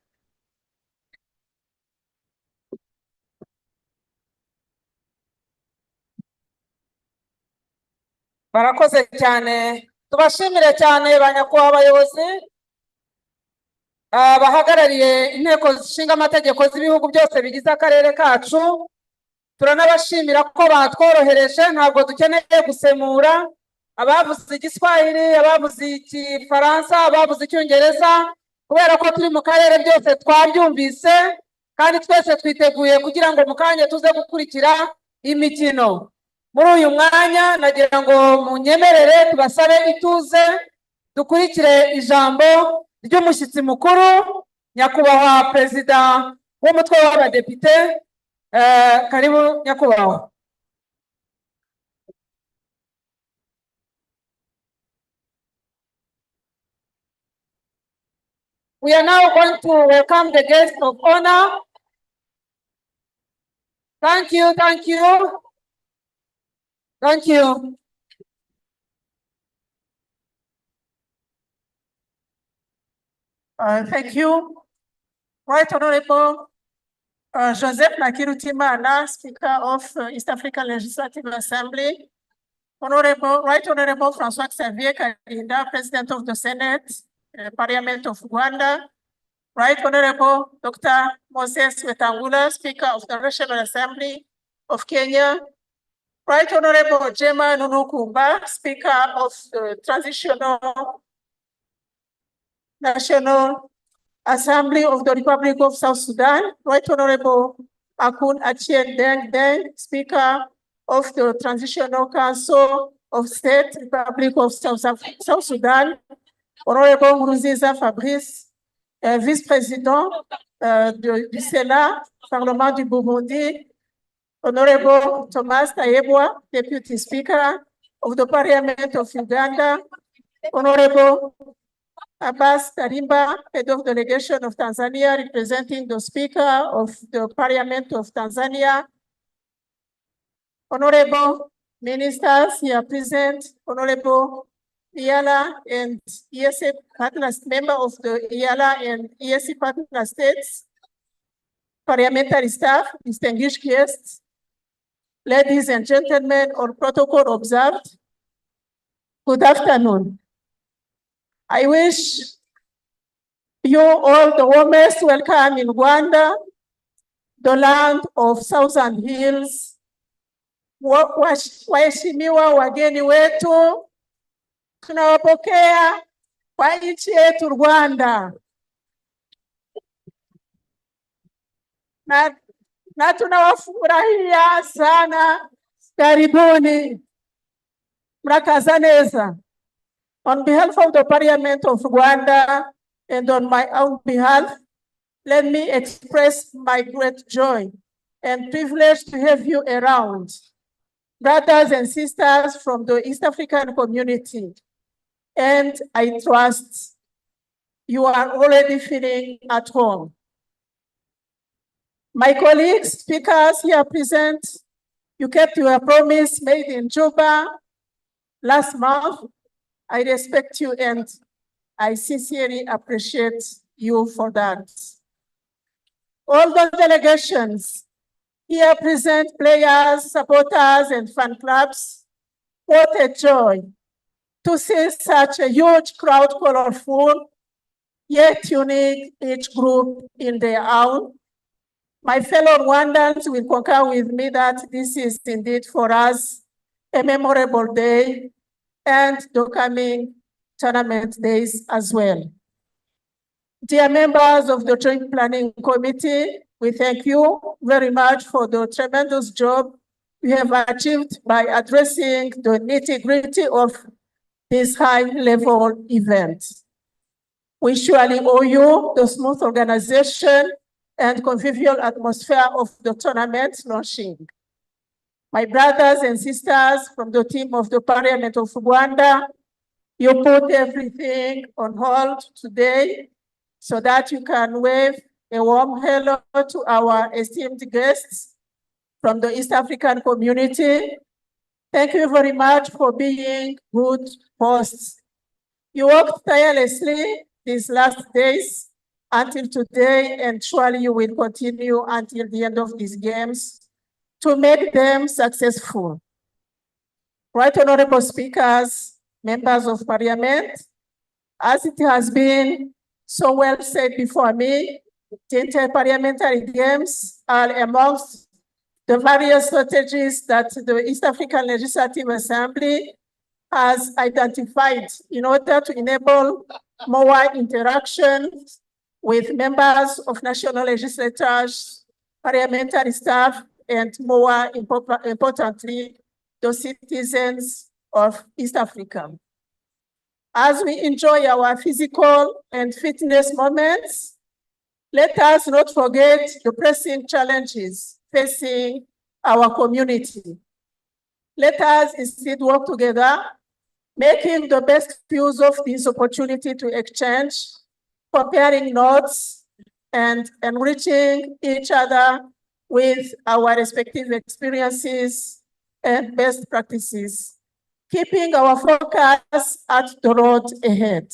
Barakoze cyane, tubashimire cyane banyakubahwa abayobozi bahagarariye inteko zishinga amategeko z'ibihugu byose bigize akarere kacu. Turanabashimira ko batworohereje, ntabwo dukeneye gusemura. Abavuze Igiswahili, abavuze Igifaransa, abavuze Icyongereza, kubera ko turi mu karere byose twabyumvise, kandi twese twiteguye kugira ngo mu kanya tuze gukurikira imikino. Muri uyu mwanya nagira ngo munyemerere tubasabe ituze, dukurikire ijambo ry'umushyitsi mukuru, nyakubahwa perezida w'umutwe w'abadepite. Karibu nyakubahwa. We are now going to welcome the guest of honor. Thank you, thank you. Thank you. Thank you. Right Honorable Joseph Nakirutimana, Speaker of East African Legislative Assembly. Right Honorable François-Xavier Karinda, President of the Senate, Parliament of Rwanda. Right Honorable Dr. Moses Wetangula, Speaker of the National Assembly of Kenya. Right Honorable Jema Nunukumba, Speaker of the Transitional National Assembly of the Republic of South Sudan. Right Honorable Akun Achien Deng, Speaker of the Transitional Council of State, Republic of South Sudan. Honorable Nkurunziza Fabrice, Vice-président du Sénat, Parlement du Burundi. Honorable Thomas Tayebwa, Deputy Speaker of the Parliament of Uganda, Honorable Abbas Tarimba, Head of Delegation of Tanzania, representing the Speaker of the Parliament of Tanzania, Honorable Ministers here present, Honorable EALA and EAC partners, member of the EALA and EAC partner states, parliamentary staff, distinguished guests, ladies and gentlemen, all protocol observed, good afternoon. I wish you all the warmest welcome in Rwanda, the land of Thousand Hills. Waheshimiwa wageni wetu, tunawapokea kwa nchi yetu Rwanda. Na tunawafurahia sana. Karibuni. Mrakazaneza. On behalf of the Parliament of Rwanda and on my own behalf, let me express my great joy and privilege to have you around. Brothers and sisters from the East African community, and I trust you are already feeling at home. My colleagues, speakers here present, you kept your promise made in Juba last month. I respect you and I sincerely appreciate you for that. All the delegations here present, players, supporters, and fan clubs, what a joy to see such a huge crowd, colorful, yet unique, each group in their own. My fellow Rwandans will concur with me that this is indeed for us a memorable day and the coming tournament days as well. Dear members of the Joint Planning Committee, we thank you very much for the tremendous job you have achieved by addressing the nitty-gritty of this high-level event. We surely owe you the smooth organization and convivial atmosphere of the tournament launching. My brothers and sisters from the team of the Parliament of Rwanda, you put everything on hold today so that you can wave a warm hello to our esteemed guests from the East African community. Thank you very much for being good hosts. You worked tirelessly these last days until today, and surely you will continue until the end of these games to make them successful. Right honorable speakers, members of parliament, as it has been so well said before me, the Inter-Parliamentary Games are amongst the various strategies that the East African Legislative Assembly has identified in order to enable more interaction with members of national legislatures, parliamentary staff, and more importantly, the citizens of East Africa. As we enjoy our physical and fitness moments, let us not forget the pressing challenges facing our community. Let us instead work together, making the best use of this opportunity to exchange, comparing notes, and enriching each other with our respective experiences and best practices, keeping our focus at the road ahead.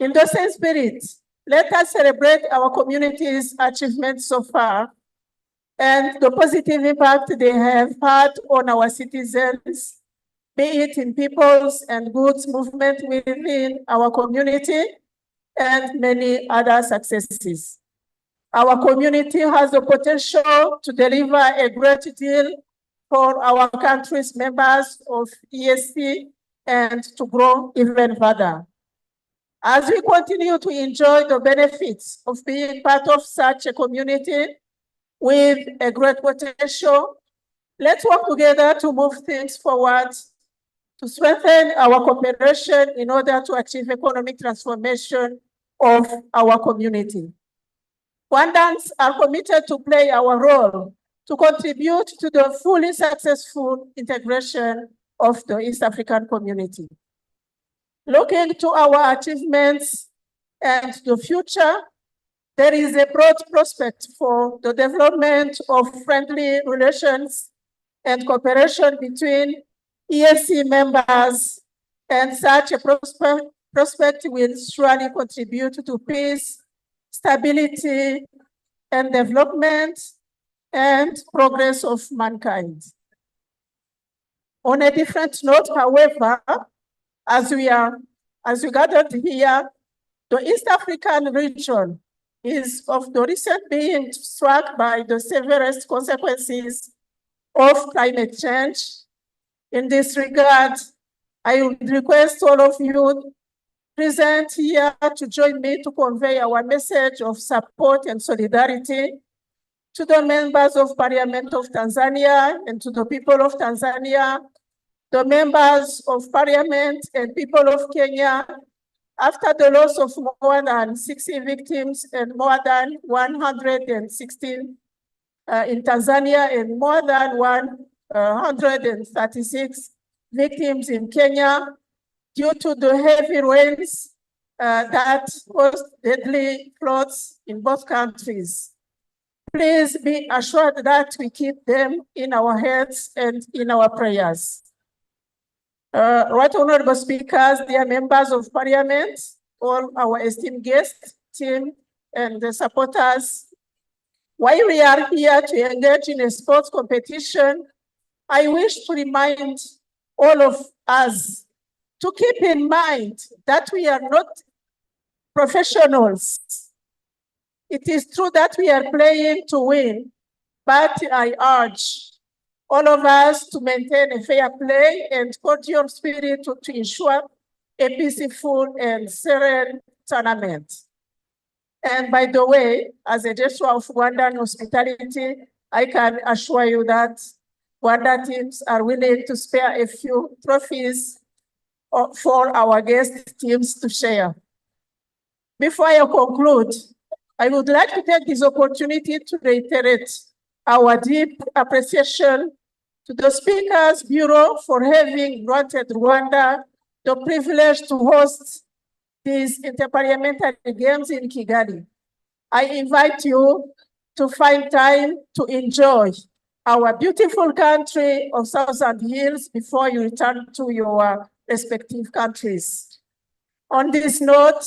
In the same spirit, let us celebrate our community's achievements so far and the positive impact they have had on our citizens, be it in people's and goods movement within our community and many other successes. Our community has the potential to deliver a great deal for our country's members of EAC and to grow even further. As we continue to enjoy the benefits of being part of such a community with a great potential, let's work together to move things forward, to strengthen our cooperation in order to achieve economic transformation of our community. Rwandans are committed to play our role to contribute to the fully successful integration of the East African community. Looking to our achievements and the future, there is a broad prospect for the development of friendly relations and cooperation between EAC members, and such a prospect will surely contribute to peace, stability, and development and progress of mankind. On a different note, however, as we gathered here, the East African region is of the recent being struck by the severest consequences of climate change. In this regard, I would request all of you present here to join me to convey our message of support and solidarity to the members of Parliament of Tanzania and to the people of Tanzania, the members of Parliament and people of Kenya, after the loss of more than 60 victims and more than 116 in Tanzania and more than 136 victims in Kenya due to the heavy rains that caused deadly floods in both countries. Please be assured that we keep them in our heads and in our prayers. Right honorable speakers, dear members of Parliament, all our esteemed guests, team, and the supporters, while we are here to engage in a sports competition, I wish to remind all of us to keep in mind that we are not professionals. It is true that we are playing to win, but I urge all of us to maintain a fair play and cordial spirit to ensure a peaceful and serene tournament. And by the way, as a gesture of Rwandan hospitality, I can assure you that Rwanda teams are willing to spare a few trophies for our guest teams to share. Before I conclude, I would like to take this opportunity to reiterate our deep appreciation to the Speaker's Bureau for having granted Rwanda the privilege to host these Inter-Parliamentary Games in Kigali. I invite you to find time to enjoy our beautiful country of Thousand Hills before you return to your respective countries. On this note,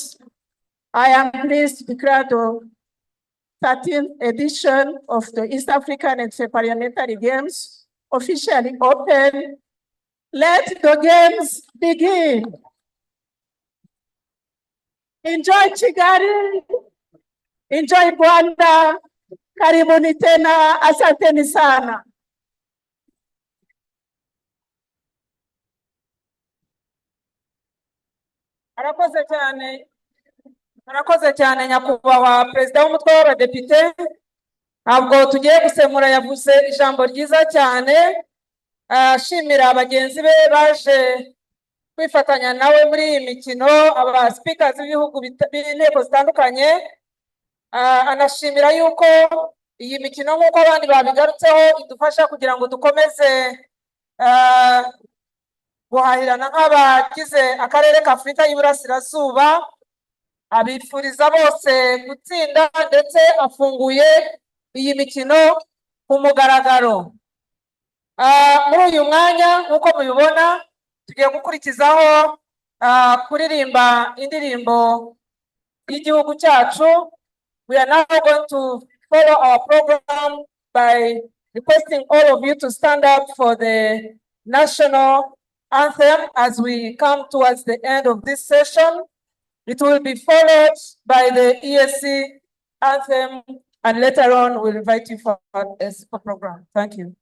I am pleased to declare the 13th edition of the East African Inter-Parliamentary Games officially open. Let the games begin. Enjoy Kigali, enjoy Rwanda, karibuni tena, asanteni sana. Murakoze cyane nyakubahwa perezida w'umutwe w'abadepite. Ntabwo tugiye gusemura, yavuze ijambo ryiza cyane ashimira bagenzi be baje kwifatanya nawe muri iyi mikino, aba speakers b'ibihugu b'inteko zitandukanye. Anashimira yuko iyi mikino nk'uko abandi babigarutseho idufasha kugira ngo dukomeze guhahirana nk'abagize akarere ka Afurika y'Iburasirazuba. Abifuriza bose gutsinda ndetse afunguye iyi mikino ku mugaragaro. Muri uyu mwanya nk'uko mubibona tugiye gukurikizaho kuririmba indirimbo y'igihugu cyacu. We are now going to follow our program by requesting all of you to stand up for the national anthem as we come towards the end of this session. It will be followed by the EAC anthem, and later on we'll invite you for a super program. Thank you.